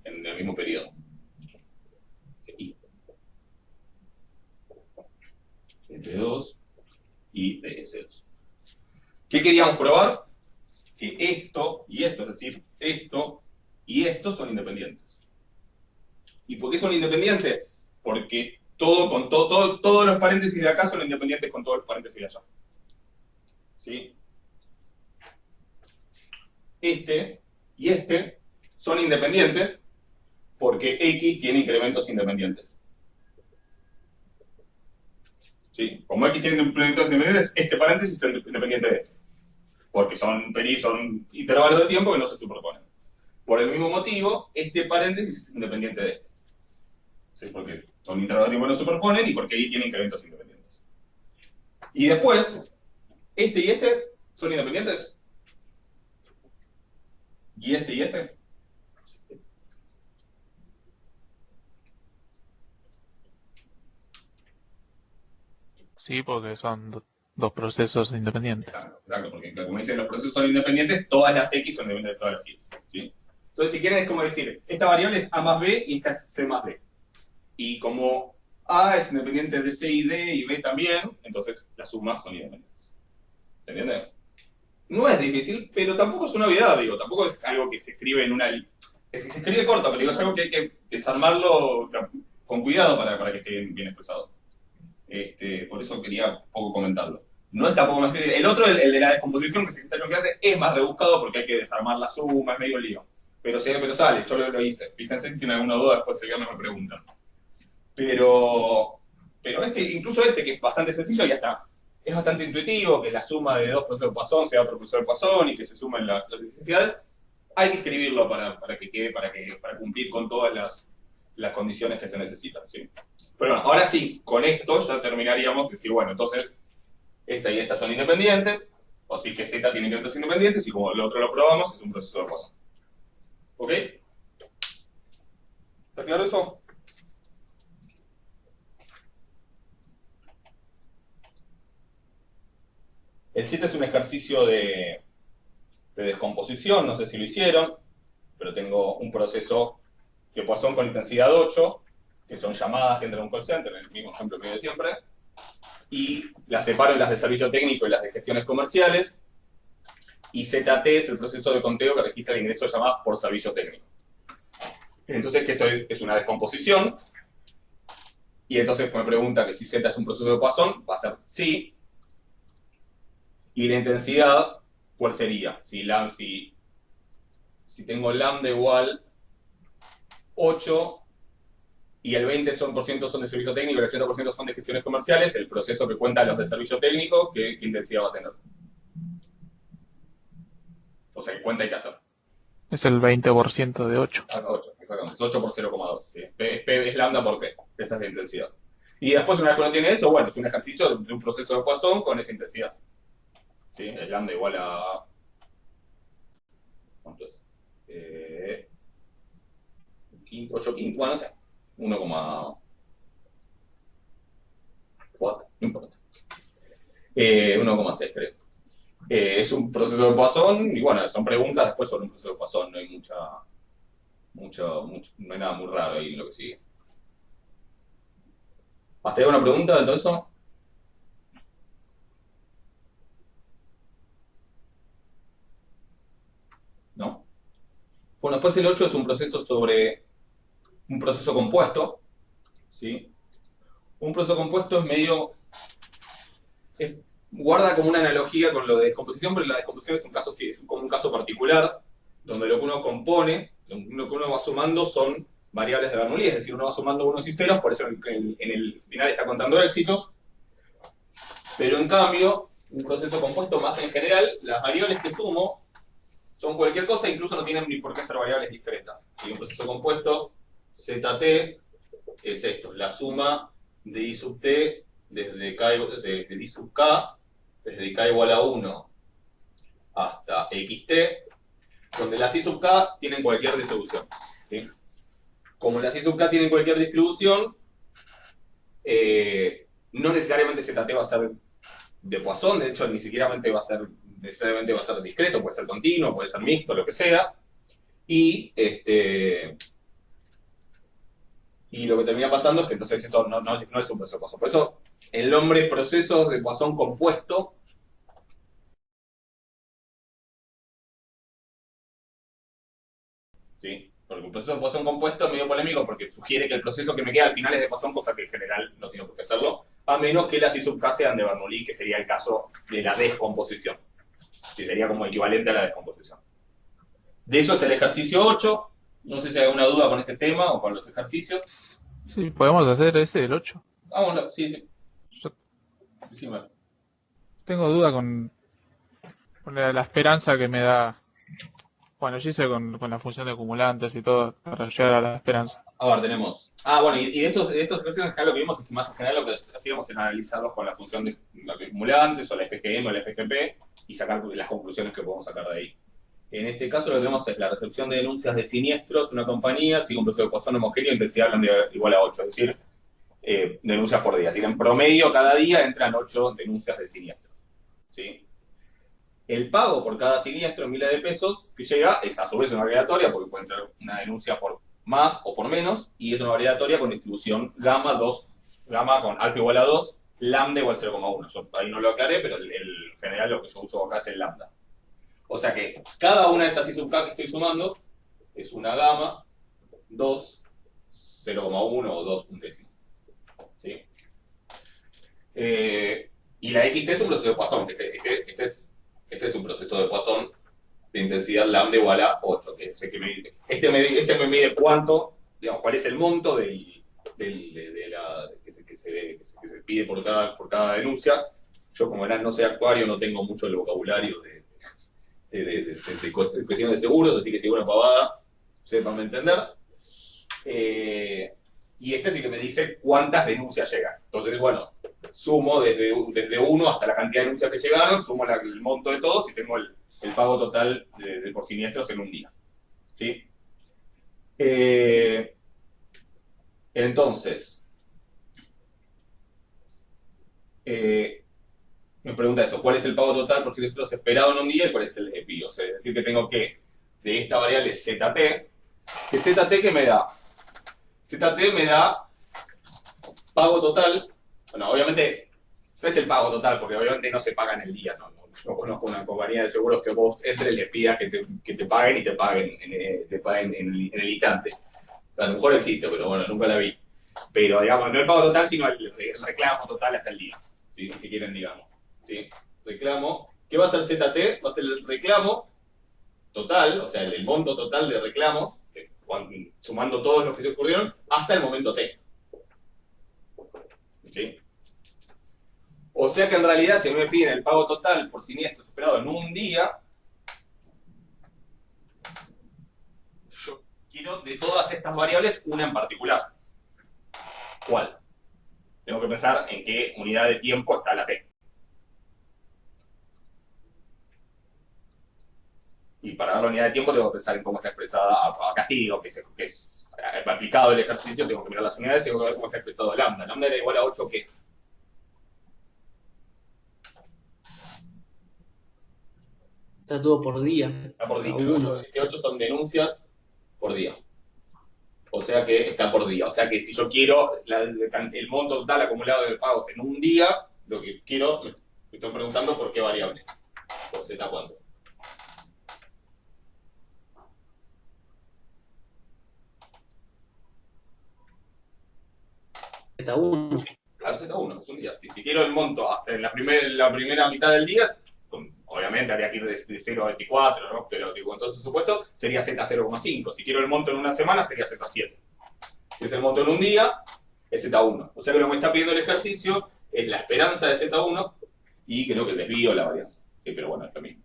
en el mismo periodo. Y. De T2 y de S2. ¿Qué queríamos probar? Que esto y esto, es decir, esto y esto son independientes. ¿Y por qué son independientes? Porque todos los paréntesis de acá son independientes con todos los paréntesis de allá. ¿Sí? Este y este son independientes porque x tiene incrementos independientes. ¿Sí? Como x tiene incrementos independientes, este paréntesis es independiente de este. Porque son intervalos de tiempo que no se superponen. Por el mismo motivo, este paréntesis es independiente de este. ¿Sí? Porque son intervalos de tiempo que no se superponen y porque ahí tiene incrementos independientes. Y después, este y este son independientes. ¿Y este y este? Sí, porque son dos procesos independientes. Exacto, porque como dicen, los procesos son independientes, todas las x son independientes de todas las y. ¿Sí? Entonces, si quieren, es como decir, esta variable es a más b y esta es c más d. Y como a es independiente de c y d y b también, entonces las sumas son independientes. ¿Se entiende? No es difícil, pero tampoco es una obviedad, digo, tampoco es algo que se escribe en una... Es que se escribe corto, pero digo, es algo que hay que desarmarlo con cuidado para que esté bien expresado. Por eso quería un poco comentarlo. No es tampoco más que... El otro, el de la descomposición, que se está en clase, es más rebuscado porque hay que desarmar la suma, es medio lío. Pero sale, yo lo hice. Fíjense si tienen alguna duda, después el viernes me preguntan. Pero incluso que es bastante sencillo, ya está. Es bastante intuitivo que la suma de dos procesos de Poisson sea otro proceso de Poisson y que se sumen las necesidades. Hay que escribirlo para cumplir con todas las condiciones que se necesitan. ¿Sí? Pero bueno, ahora sí, con esto ya terminaríamos de decir, bueno, entonces esta y esta son independientes, o sí que Z tiene incrementos independientes, y como el otro lo probamos, es un proceso de Poisson. ¿Ok? ¿Está claro eso? El 7 es un ejercicio de descomposición, no sé si lo hicieron, pero tengo un proceso de Poisson con intensidad 8, que son llamadas que entran a un call center, en el mismo ejemplo que de siempre, y las separo en las de servicio técnico y las de gestiones comerciales, y ZT es el proceso de conteo que registra el ingreso de llamadas por servicio técnico. Entonces, que esto es una descomposición, y entonces me pregunta que si Z es un proceso de Poisson, va a ser sí, y la intensidad, ¿cuál sería? Si tengo lambda igual 8 y el 20% son de servicio técnico y el 80% son de gestiones comerciales, el proceso que cuenta los de servicio técnico, ¿qué intensidad va a tener? O sea, ¿qué cuenta hay que hacer? Es el 20% de 8. 8, exactamente. Es 8 por 0,2. ¿Sí? P es lambda por P. Esa es la intensidad. Y después, una vez que uno tiene eso, bueno, es un ejercicio de un proceso de Poisson con esa intensidad. ¿Sí? Es lambda igual a... ¿Cuánto es? 8 quintos, bueno, no sé. 1,4, no importa. 1,6 creo. Es un proceso de Poisson, y bueno, son preguntas después sobre un proceso de Poisson, no hay no hay nada muy raro ahí en lo que sigue. ¿Hasta ahí alguna pregunta de todo eso? ¿No? Bueno, después el 8 es un proceso sobre un proceso compuesto, ¿sí? Un proceso compuesto es medio... guarda como una analogía con lo de descomposición, pero la descomposición es un caso, sí, es como un caso particular, donde lo que uno compone, lo que uno va sumando son variables de Bernoulli, es decir, uno va sumando unos y ceros, por eso en el final está contando éxitos, pero en cambio, un proceso compuesto más en general, las variables que sumo son cualquier cosa, incluso no tienen ni por qué ser variables discretas. Si un proceso compuesto, ZT, es esto, la suma de I sub t desde k, de I sub k, desde k igual a 1 hasta xt, donde las I sub k tienen cualquier distribución. ¿Sí? Como las I sub k tienen cualquier distribución, no necesariamente ZT va a ser de Poisson, de hecho ni siquiera necesariamente va a ser discreto, puede ser continuo, puede ser mixto, lo que sea. Y lo que termina pasando es que entonces esto no es un proceso de Poisson. Por eso el nombre procesos de Poisson compuesto ¿sí? Porque un proceso de Poisson compuesto es medio polémico porque sugiere que el proceso que me queda al final es de Poisson, cosa que en general no tengo por qué hacerlo, a menos que las I sub k sean de Bernoulli, que sería el caso de la descomposición. Que sería como equivalente a la descomposición. De eso es el ejercicio 8. No sé si hay alguna duda con ese tema o con los ejercicios. Sí, podemos hacer ese, el 8. Vámonos, sí. Yo Decime. tengo duda con la esperanza que me da. Bueno, yo hice con la función de acumulantes y todo para llegar a la esperanza. A ver, tenemos. Bueno, y de estos ejercicios en general lo que vimos es que más en general lo que hacíamos era analizarlos con la función de acumulantes o la FGM o la FGP y sacar las conclusiones que podemos sacar de ahí. En este caso lo que tenemos es la recepción de denuncias de siniestros, una compañía, sigue un proceso de Poisson homogéneo, intensidad igual a 8, es decir, denuncias por día. Así que en promedio cada día entran 8 denuncias de siniestros. ¿Sí? El pago por cada siniestro en miles de pesos que llega es a su vez una variatoria, porque puede entrar una denuncia por más o por menos, y es una variatoria con distribución gamma con alfa igual a 2, lambda igual a 0,1. Yo ahí no lo aclaré, pero en general lo que yo uso acá es el lambda. O sea que cada una de estas I sub k que estoy sumando es una gamma, 2, 0,1 o 2 un décimo. ¿Sí? Y la xt es un proceso de Poisson, este es un proceso de Poisson de intensidad lambda igual a 8, que es el que este me mide cuánto, digamos, cuál es el monto que se pide por cada denuncia. Yo como no soy actuario, no tengo mucho el vocabulario de cuestiones de seguros, así que si una pavada, sépanme entender. Y este es el que me dice cuántas denuncias llegan. Entonces, bueno, sumo desde 1 hasta la cantidad de denuncias que llegaron, sumo el monto de todos y tengo el pago total por siniestros en un día. ¿Sí? Entonces, me pregunta eso, ¿cuál es el pago total por siniestros esperado en un día y cuál es el EPI? O sea, es decir, que tengo que, de esta variable ZT, que ZT que me da. ZT me da pago total. Bueno, obviamente no es el pago total, porque obviamente no se paga en el día. No conozco una compañía de seguros que vos entres, les pidas que te paguen y te paguen en el instante. A lo mejor existe, pero bueno, nunca la vi. Pero digamos, no el pago total, sino el reclamo total hasta el día. ¿Sí? Si quieren, digamos. ¿Sí? Reclamo. ¿Qué va a ser ZT? Va a ser el reclamo total, o sea, el monto total de reclamos, sumando todos los que se ocurrieron, hasta el momento T. ¿Sí? O sea que en realidad, si me piden el pago total por siniestro esperado en un día, yo quiero de todas estas variables una en particular. ¿Cuál? Tengo que pensar en qué unidad de tiempo está la T. Y para dar la unidad de tiempo tengo que pensar en cómo está expresada, acá sí digo que es aplicado el ejercicio, tengo que mirar las unidades, tengo que ver cómo está expresado lambda. Lambda era igual a 8, ¿qué? Está todo por día. Está por día. Uno. Este 8 son denuncias por día. O sea que está por día. O sea que si yo quiero el monto total acumulado de pagos en un día, lo que quiero, me estoy preguntando por qué variable. Por Z cuánto. Z1. Claro, Z1, es un día. Si quiero el monto hasta en la primera mitad del día, obviamente habría que ir de 0 a 24, ¿no? Pero con todo su supuesto, sería Z0,5. Si quiero el monto en una semana, sería Z7. Si es el monto en un día, es Z1. O sea que lo que me está pidiendo el ejercicio es la esperanza de Z1 y creo que el desvío de la varianza. Sí, pero bueno, es lo mismo.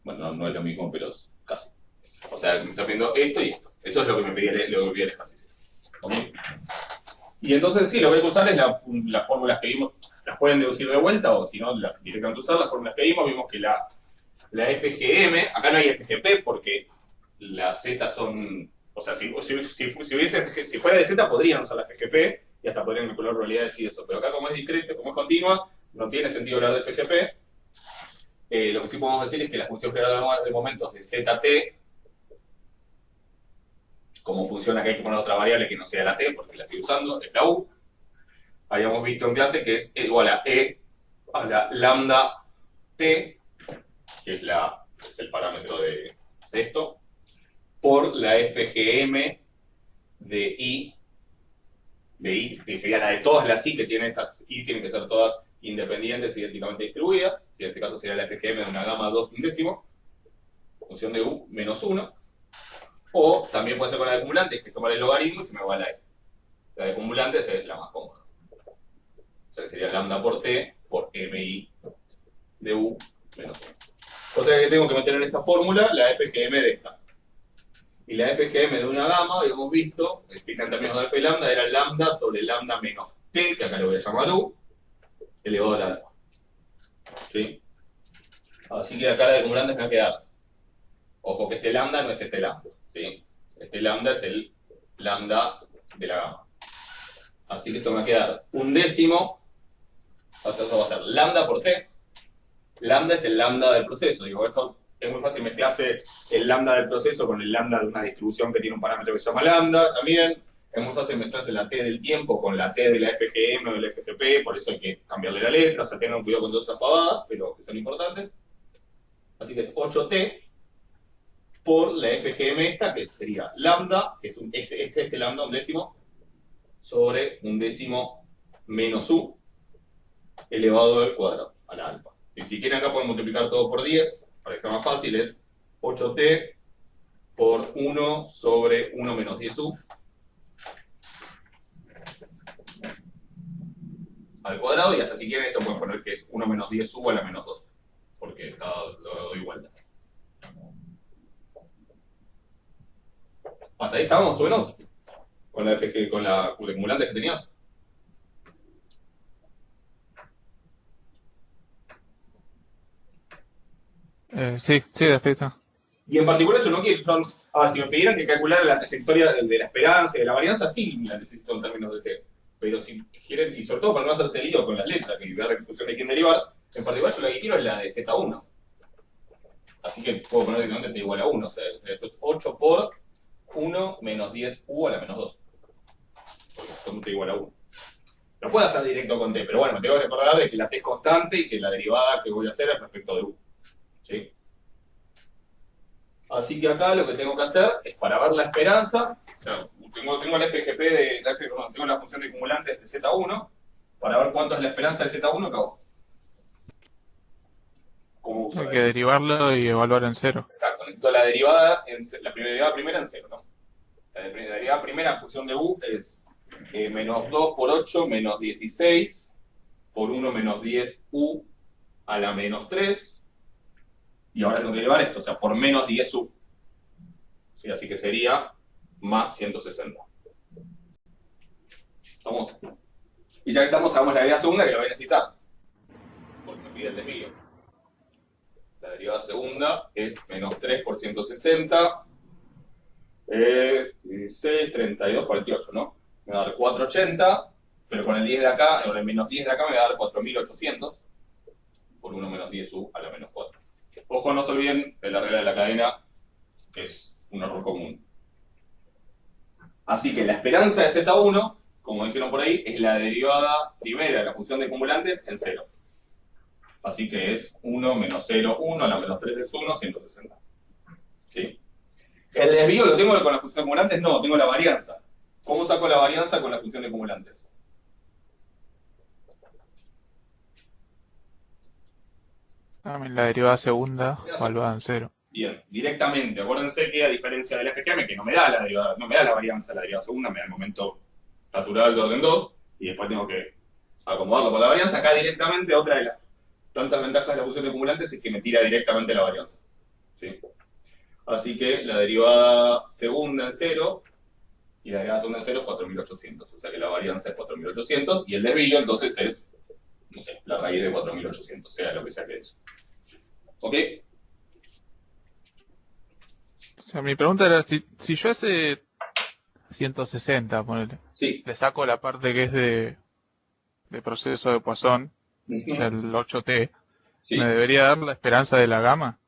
Bueno, no es lo mismo, pero es casi. O sea, me está pidiendo esto y esto. Eso es lo que me pide el ejercicio. ¿Ok? Y entonces sí, lo que hay que usar es las fórmulas que vimos, las pueden deducir de vuelta o si no, directamente usar las fórmulas que vimos que la FGM, acá no hay FGP porque las Z son, o sea, si fuera de Z podrían usar la FGP y hasta podrían calcular probabilidades y eso, pero acá como es discreta, como es continua, no tiene sentido hablar de FGP. Lo que sí podemos decir es que la función general de momentos de ZT, como funciona que hay que poner otra variable que no sea la T, porque la estoy usando, es la U. Habíamos visto en clase que es igual a E a la lambda T, que es el parámetro de esto, por la FGM de I, que sería la de todas las I que tienen estas I, tienen que ser todas independientes e idénticamente distribuidas, que en este caso sería la FGM de una gama 2 undécimo, función de U menos 1, o también puede ser con la de acumulantes, que es tomar el logaritmo y se me va la E. La de acumulantes es la más cómoda. O sea que sería lambda por T por MI de U menos 1. O sea que tengo que meter en esta fórmula la FGM de esta. Y la FGM de una gama, habíamos visto, explica en términos de alfa y lambda, era lambda sobre lambda menos T, que acá le voy a llamar U, elevado al alfa. ¿Sí? Así que acá la de acumulantes me va a quedar. Ojo que este lambda no es este lambda. ¿Sí? Este lambda es el lambda de la gama. Así que esto me va a quedar un décimo. Esto va a ser lambda por T. Lambda es el lambda del proceso. Digo, esto es muy fácil mezclarse el lambda del proceso con el lambda de una distribución que tiene un parámetro que se llama lambda también. Es muy fácil mezclarse la T del tiempo con la T de la FGM o del FGP, por eso hay que cambiarle la letra, o sea, tengan cuidado con todas esas pavadas, pero que son importantes. Así que es 8T por la FGM esta, que sería lambda, que es este lambda un décimo, sobre un décimo menos U, elevado al cuadrado, a la alfa. Si quieren acá pueden multiplicar todo por 10, para que sea más fácil, es 8T por 1 sobre 1 menos 10U al cuadrado, y hasta si quieren esto pueden poner que es 1 menos 10U a la menos 2, porque lo doy vuelta. Hasta ahí estábamos, más o menos, con la FG, con la acumulante que tenías. Sí, hasta ahí está. Y en particular yo no quiero, a ver, si me pidieran que calculara la trayectoria de la esperanza y de la varianza, sí la necesito en términos de T. Pero si quieren, y sobre todo para no hacerse lío con las letras, que ver la función de quién derivar, en particular yo la que quiero es la de Z1. Así que puedo poner directamente T igual a 1. O sea, esto es 8 por 1 menos 10U a la menos 2. Porque esto T igual a 1. Lo puedo hacer directo con T, pero bueno, me tengo que recordar de que la T es constante y que la derivada que voy a hacer es respecto de U. ¿Sí? Así que acá lo que tengo que hacer es para ver la esperanza, o sea, tengo el FGP tengo la función de acumulantes de Z1, para ver cuánto es la esperanza de Z1, ¿qué hago? ¿Cómo uso Hay que derivarlo y evaluar en cero. Exacto, necesito la derivada, la derivada primera en cero, ¿no? La derivada primera en función de U es menos 2 por 8 menos 16 por 1 menos 10U a la menos 3. Y ahora tengo que derivar esto, o sea, por menos 10U. ¿Sí? Así que sería más 160. ¿Estamos? Y ya que estamos, hagamos la derivada segunda que la voy a necesitar. Porque me pide el desvío. La derivada segunda es menos 3 por 160. Es 16, 32, 48, ¿no? Me va a dar 480, pero con el 10 de acá, con el menos 10 de acá me va a dar 4800 por 1 menos 10U a la menos 4. Ojo, no se olviden de la regla de la cadena, que es un error común. Así que la esperanza de Z1, como dijeron por ahí, es la derivada primera de la función de acumulantes en 0. Así que es 1 menos 0, 1, a la menos 3 es 1, 160. ¿Sí? El desvío lo tengo con la función de acumulantes, no, tengo la varianza. ¿Cómo saco la varianza con la función de acumulantes? También la derivada segunda evaluada en cero. Bien, directamente. Acuérdense que a diferencia del FGM, que no me da la derivada, no me da la varianza, la derivada segunda me da el momento natural de orden 2, y después tengo que acomodarlo con la varianza. Acá directamente, otra de las tantas ventajas de la función de acumulantes es que me tira directamente la varianza. ¿Sí? Así que la derivada segunda en 0 y le agregas 1 en 0 es 4800. O sea que la varianza es 4800 y el desvío entonces es, no sé, la raíz de 4800, sea lo que sea que eso. ¿Ok? O sea, mi pregunta era, si yo hace 160, ponele, Sí. le saco la parte que es de proceso de Poisson, o sea, el 8T, Sí. ¿me debería dar la esperanza de la gama?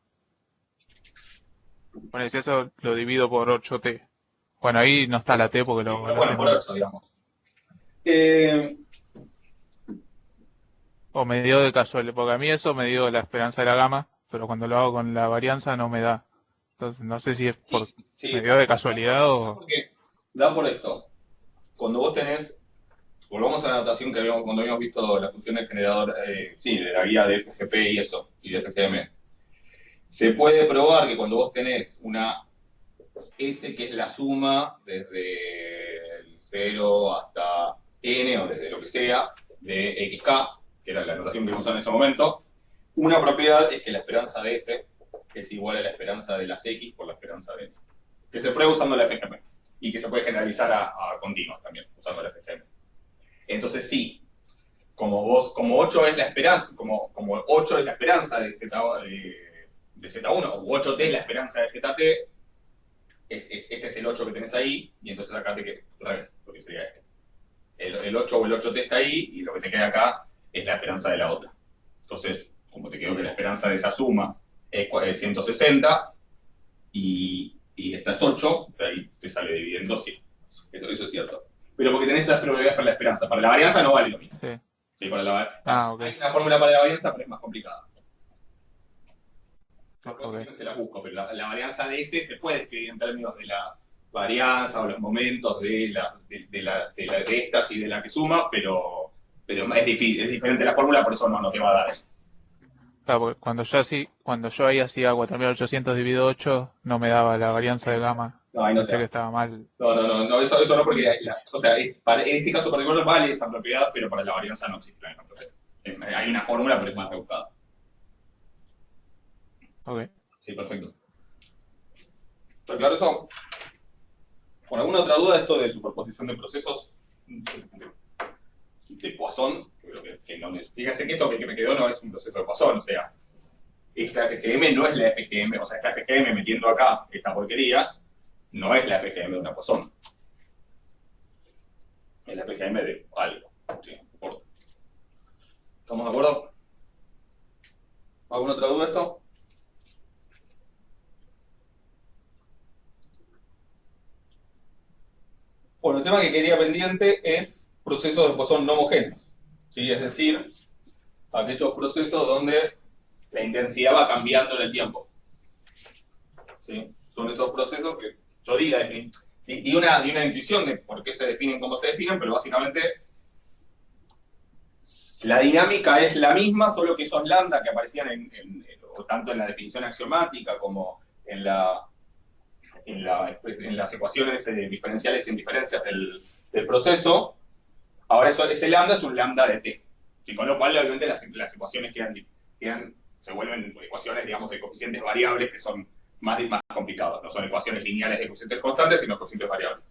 Bueno, si eso lo divido por 8T. Bueno, ahí no está la T porque lo Bueno, por tengo. 8, digamos. O me dio de casualidad, porque a mí eso me dio la esperanza de la gama, pero cuando lo hago con la varianza no me da. Entonces, no sé si es por Sí. me dio de casualidad o... Porque da por esto. Cuando vos tenés, volvamos a la notación que cuando habíamos visto las funciones generador, de la guía de FGP y eso, y de FGM. Se puede probar que cuando vos tenés una S que es la suma desde el 0 hasta N o desde lo que sea de XK, que era la notación que usamos en ese momento, una propiedad es que la esperanza de S es igual a la esperanza de las X por la esperanza de N, que se prueba usando la FGM y que se puede generalizar a continuos también usando la FGM. Entonces sí, como 8 es la esperanza, como 8 es la esperanza de Z1 o 8T es la esperanza de ZT, este es el 8 que tenés ahí, y entonces acá te queda al revés, porque sería este. El 8 o el 8T está ahí, y lo que te queda acá es la esperanza de la otra. Entonces, como te quedó que la esperanza de esa suma es 160, y esta es 8, de ahí te sale dividiendo 100. Eso es cierto. Pero porque tenés esas probabilidades para la esperanza. Para la varianza no vale lo mismo. Sí. Sí, Okay. Hay una fórmula para la varianza, pero es más complicada. Okay. Se las busco, pero la varianza de S se puede escribir en términos de la varianza o los momentos de estas y de la que suma, pero es difícil, es diferente la fórmula, por eso no te va a dar. Claro, porque cuando yo ahí hacía 4800 dividido 8, no me daba la varianza de gama. No, ahí no Pensé que estaba mal. No, eso no, porque en este caso particular vale esa propiedad, pero para la varianza no existe la misma propiedad. Hay una fórmula, pero es más rebuscada. Ok. Sí, perfecto. ¿Está claro eso? ¿Con alguna otra duda esto de superposición de procesos de Poisson? Creo que no es. Fíjese que esto que me quedó no es un proceso de Poisson, o sea, esta FGM no es la FGM, o sea, esta FGM metiendo acá esta porquería no es la FGM de una Poisson. Es la FGM de algo. Sí, ¿estamos de acuerdo? ¿Alguna otra duda de esto? Bueno, el tema que quería pendiente es procesos de Poisson no homogéneos, ¿sí? Es decir, aquellos procesos donde la intensidad va cambiando en el tiempo, ¿sí? Son esos procesos que yo di una intuición de por qué se definen como se definen, pero básicamente la dinámica es la misma, solo que esos lambda que aparecían tanto en la definición axiomática como en las ecuaciones diferenciales e indiferencias del proceso, ahora ese lambda es un lambda de t. ¿Sí? Con lo cual, obviamente, las ecuaciones se vuelven ecuaciones, digamos, de coeficientes variables que son más complicadas. No son ecuaciones lineales de coeficientes constantes, sino coeficientes variables.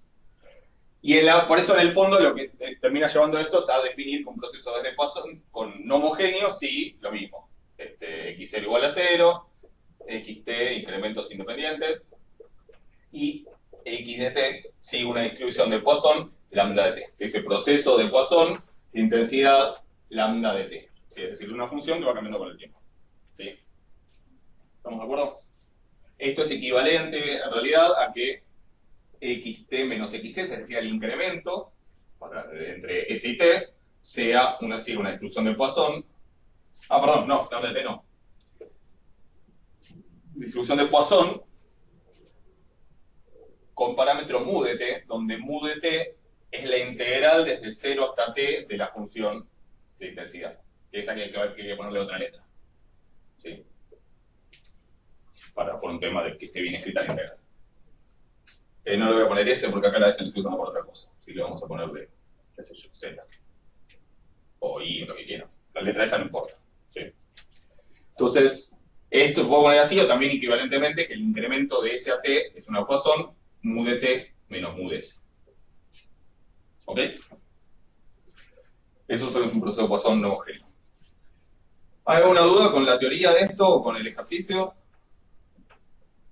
Y por eso, en el fondo, lo que termina llevando esto es a definir con procesos de Poisson con no homogéneos, sí, lo mismo. X0 igual a 0, xt, incrementos independientes, y x de t, sí, una distribución de Poisson, lambda de t. Ese proceso de Poisson, intensidad lambda de t. ¿Sí? Es decir, una función que va cambiando con el tiempo. ¿Sí? ¿Estamos de acuerdo? Esto es equivalente, en realidad, a que xt menos xs, es decir, el incremento entre s y t, sea una distribución de Poisson. Perdón, no, lambda de t no. Distribución de Poisson con parámetro mu de t, donde mu de t es la integral desde 0 hasta t de la función de intensidad. Que esa que hay que ponerle otra letra. ¿Sí? Por un tema de que esté bien escrita la integral. No le voy a poner S porque acá la S le estoy usando por otra cosa. Así le vamos a ponerle, qué sé yo, Z. O I, lo que quieran. La letra esa no importa. ¿Sí? Entonces, esto lo puedo poner así, o también equivalentemente que el incremento de S a T es una Poisson mu de T menos mu de S. ¿Ok? Eso solo es un proceso de Poisson no homogéneo. ¿Hay alguna duda con la teoría de esto o con el ejercicio?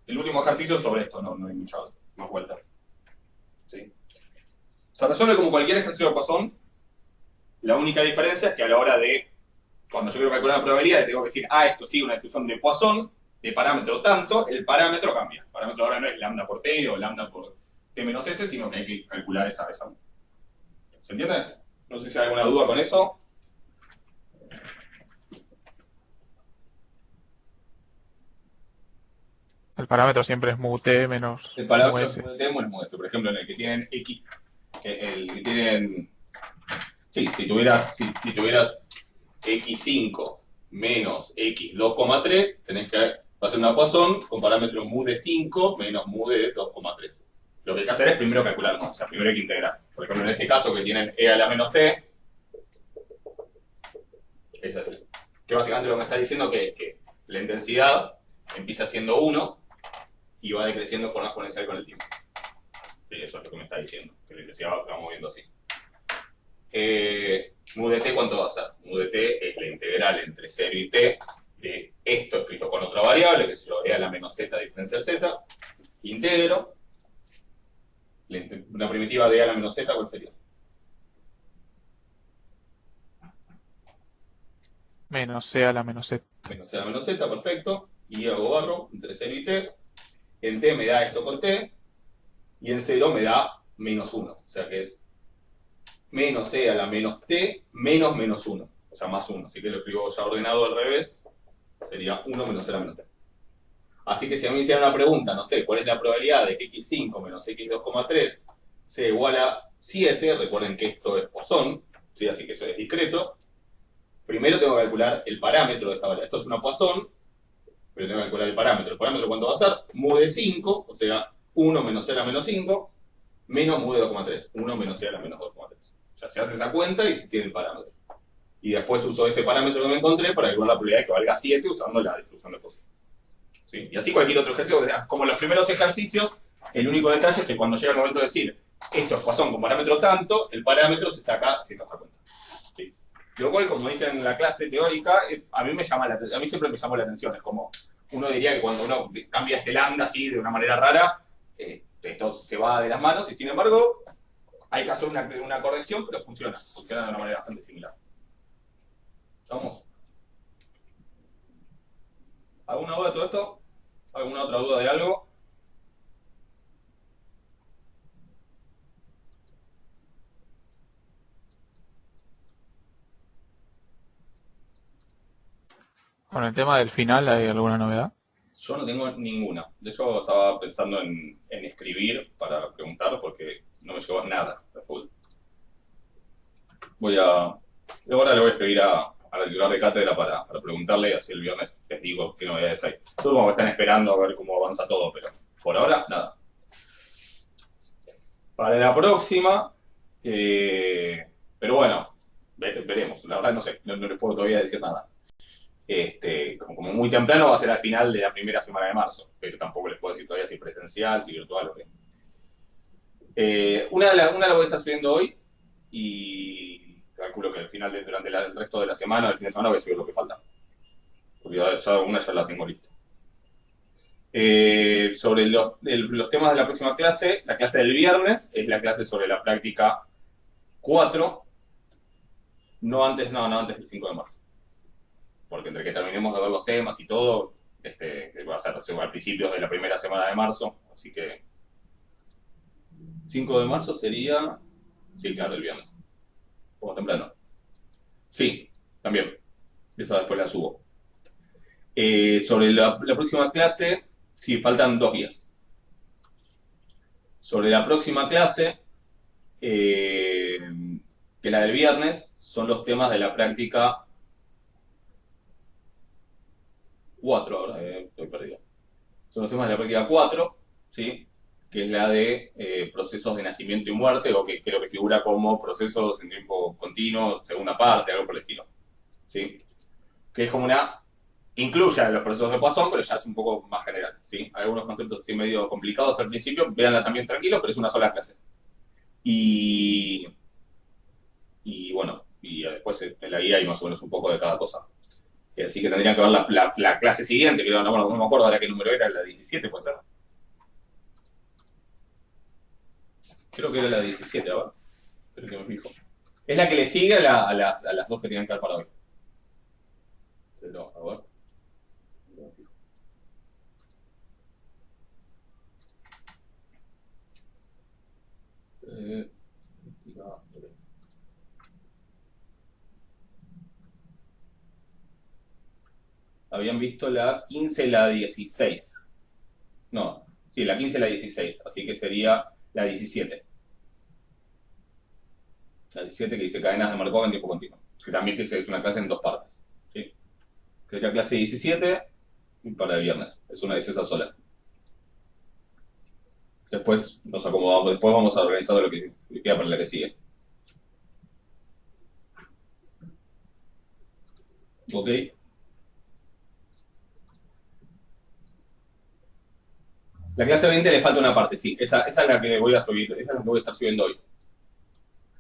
El último ejercicio es sobre esto, no hay mucha más vuelta. ¿Sí? Se resuelve como cualquier ejercicio de Poisson. La única diferencia es que a la hora de, cuando yo quiero calcular la probabilidad, tengo que decir, esto sigue una distribución de Poisson, de parámetro tanto, el parámetro cambia. El parámetro ahora no es lambda por t o lambda por t menos s, sino que hay que calcular esa. ¿Se entiende? No sé si hay alguna duda con eso. El parámetro siempre es mu t menos El mu parámetro s. de mu s, por ejemplo, en el que tienen x, el que tienen, sí, si tuvieras x5 menos x2,3, tenés que hacer una Poisson con parámetro mu de 5 menos mu de 2,3. Lo que hay que hacer es primero calcular, ¿no? O sea, primero hay que integrar. Por ejemplo, en este caso que tienen e a la menos t, que básicamente lo que me está diciendo que la intensidad empieza siendo 1 y va decreciendo de forma exponencial con el tiempo. Sí, eso es lo que me está diciendo, que la intensidad va moviendo así. Mu de t, ¿cuánto va a ser? Mu de t es la integral entre 0 y t de esto escrito con otra variable, que es e a la menos z diferencial z, integro, una primitiva de e a la menos z, ¿cuál sería? Menos c a la menos z. Menos c a la menos z, perfecto, y hago barro entre 0 y t, en t me da esto con t, y en 0 me da menos 1, o sea que es menos e a la menos t menos menos 1, o sea, más 1. Así que lo escribo ya ordenado al revés, sería 1 menos e a la menos t. Así que si a mí me hicieran una pregunta, no sé, ¿cuál es la probabilidad de que x5 menos x2,3 sea igual a 7? Recuerden que esto es Poisson, ¿sí? Así que eso es discreto. Primero tengo que calcular el parámetro de esta variable. Esto es una Poisson, pero tengo que calcular el parámetro. ¿El parámetro cuánto va a ser? Mu de 5, o sea, 1 menos e a la menos 5, menos mu de 2,3. 1 menos e a la menos 2,3. O sea, se hace esa cuenta y se tiene el parámetro. Y después uso ese parámetro que me encontré para calcular la probabilidad de que valga 7 usando la distribución de Poisson. ¿Sí? Y así cualquier otro ejercicio. Como los primeros ejercicios, el único detalle es que cuando llega el momento de decir esto es Poisson con parámetro tanto, el parámetro se saca sin dar cuenta. ¿Sí? Lo cual, como dije en la clase teórica, a mí siempre me llamó la atención. Es como, uno diría que cuando uno cambia este lambda así de una manera rara, esto se va de las manos y sin embargo hay que hacer una corrección, pero funciona de una manera bastante similar. ¿Vamos? ¿Alguna duda de todo esto? ¿Alguna otra duda de algo? Con el tema del final, ¿hay alguna novedad? Yo no tengo ninguna. De hecho, estaba pensando en escribir para preguntar porque no me llegó nada de full. Ahora le voy a escribir a la titular de cátedra para preguntarle y así el viernes les digo qué novedades hay. Supongo que están esperando a ver cómo avanza todo, pero por ahora, nada. Para la próxima, pero bueno, veremos. La verdad no sé, no les puedo todavía decir nada. Como muy temprano va a ser al final de la primera semana de marzo, pero tampoco les puedo decir todavía si presencial, si virtual o qué. Una la voy a estar subiendo hoy y calculo que al final, durante el resto de la semana, al fin de semana, voy a subir lo que falta. Porque una ya la tengo lista. Sobre los temas de la próxima clase, la clase del viernes es la clase sobre la práctica 4, no antes del 5 de marzo. Porque entre que terminemos de ver los temas y todo, va a ser a principios de la primera semana de marzo, así que 5 de marzo sería, sí, claro, el viernes, como temprano. Sí, también, esa después la subo. Sobre la próxima clase, sí, faltan 2 días. Sobre la próxima clase, que la del viernes, son los temas de la práctica 4, ahora estoy perdido. Son los temas de la práctica 4, ¿sí? Que es la de procesos de nacimiento y muerte, o que creo que figura como procesos en tiempo continuo, segunda parte, algo por el estilo. ¿Sí? Que es como incluye los procesos de Poisson, pero ya es un poco más general. ¿Sí? Hay algunos conceptos así medio complicados al principio, véanla también tranquilo, pero es una sola clase. Y y bueno, y después en la guía hay más o menos un poco de cada cosa. Así que tendrían que ver la clase siguiente, que no me acuerdo ahora qué número era, la 17, puede ser. Creo que era la 17, a ver. Espero que me fijo. Es la que le sigue a las dos que tienen que ver para hoy. Pero, a ver. Habían visto la 15 y la 16. No, sí, la 15 y la 16, así que sería la 17. La 17 que dice cadenas de Markov en tiempo continuo, que también es una clase en dos partes. ¿Sí? Sería clase 17 y para el viernes, es esa sola. Después nos acomodamos, después vamos a organizar lo que queda para la que sigue. Ok. La clase 20 le falta una parte, sí. Esa es la que voy a subir, esa es la que voy a estar subiendo hoy.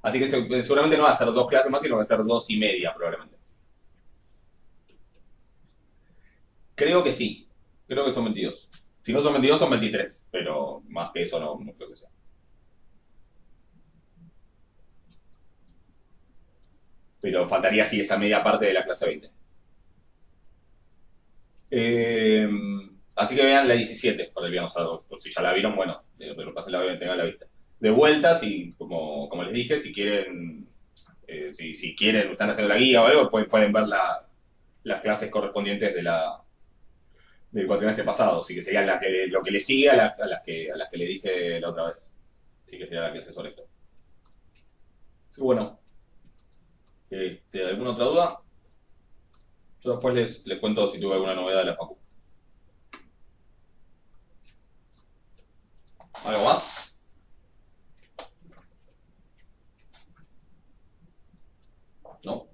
Así que seguramente no va a ser 2 clases más, sino va a ser 2,5 probablemente. Creo que sí. Creo que son 22. Si no son 22, son 23. Pero más que eso no creo que sea. Pero faltaría sí esa media parte de la clase 20. Así que vean la 17 para el viernes. Si ya la vieron, bueno, pero pasen tengan la vista. De vuelta, si, como les dije, si quieren, si quieren, están haciendo la guía o algo, pueden ver las clases correspondientes del cuatrimestre pasado. Así que sería lo que le sigue a las que le dije la otra vez. Así que sería la clase sobre esto. Sí, bueno. ¿Alguna otra duda? Yo después les cuento si tuve alguna novedad de la facu. ¿Algo más? ¿No?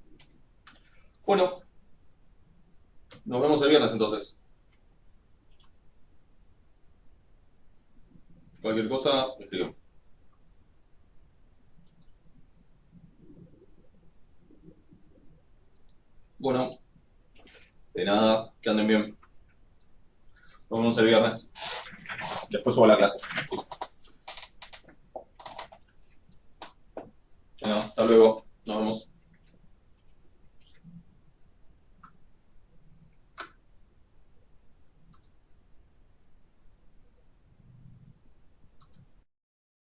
Bueno, nos vemos el viernes entonces. Cualquier cosa, me escribo. Bueno, de nada, que anden bien. Nos vemos el viernes. Después subo a la clase. Bueno, hasta luego. Nos vemos.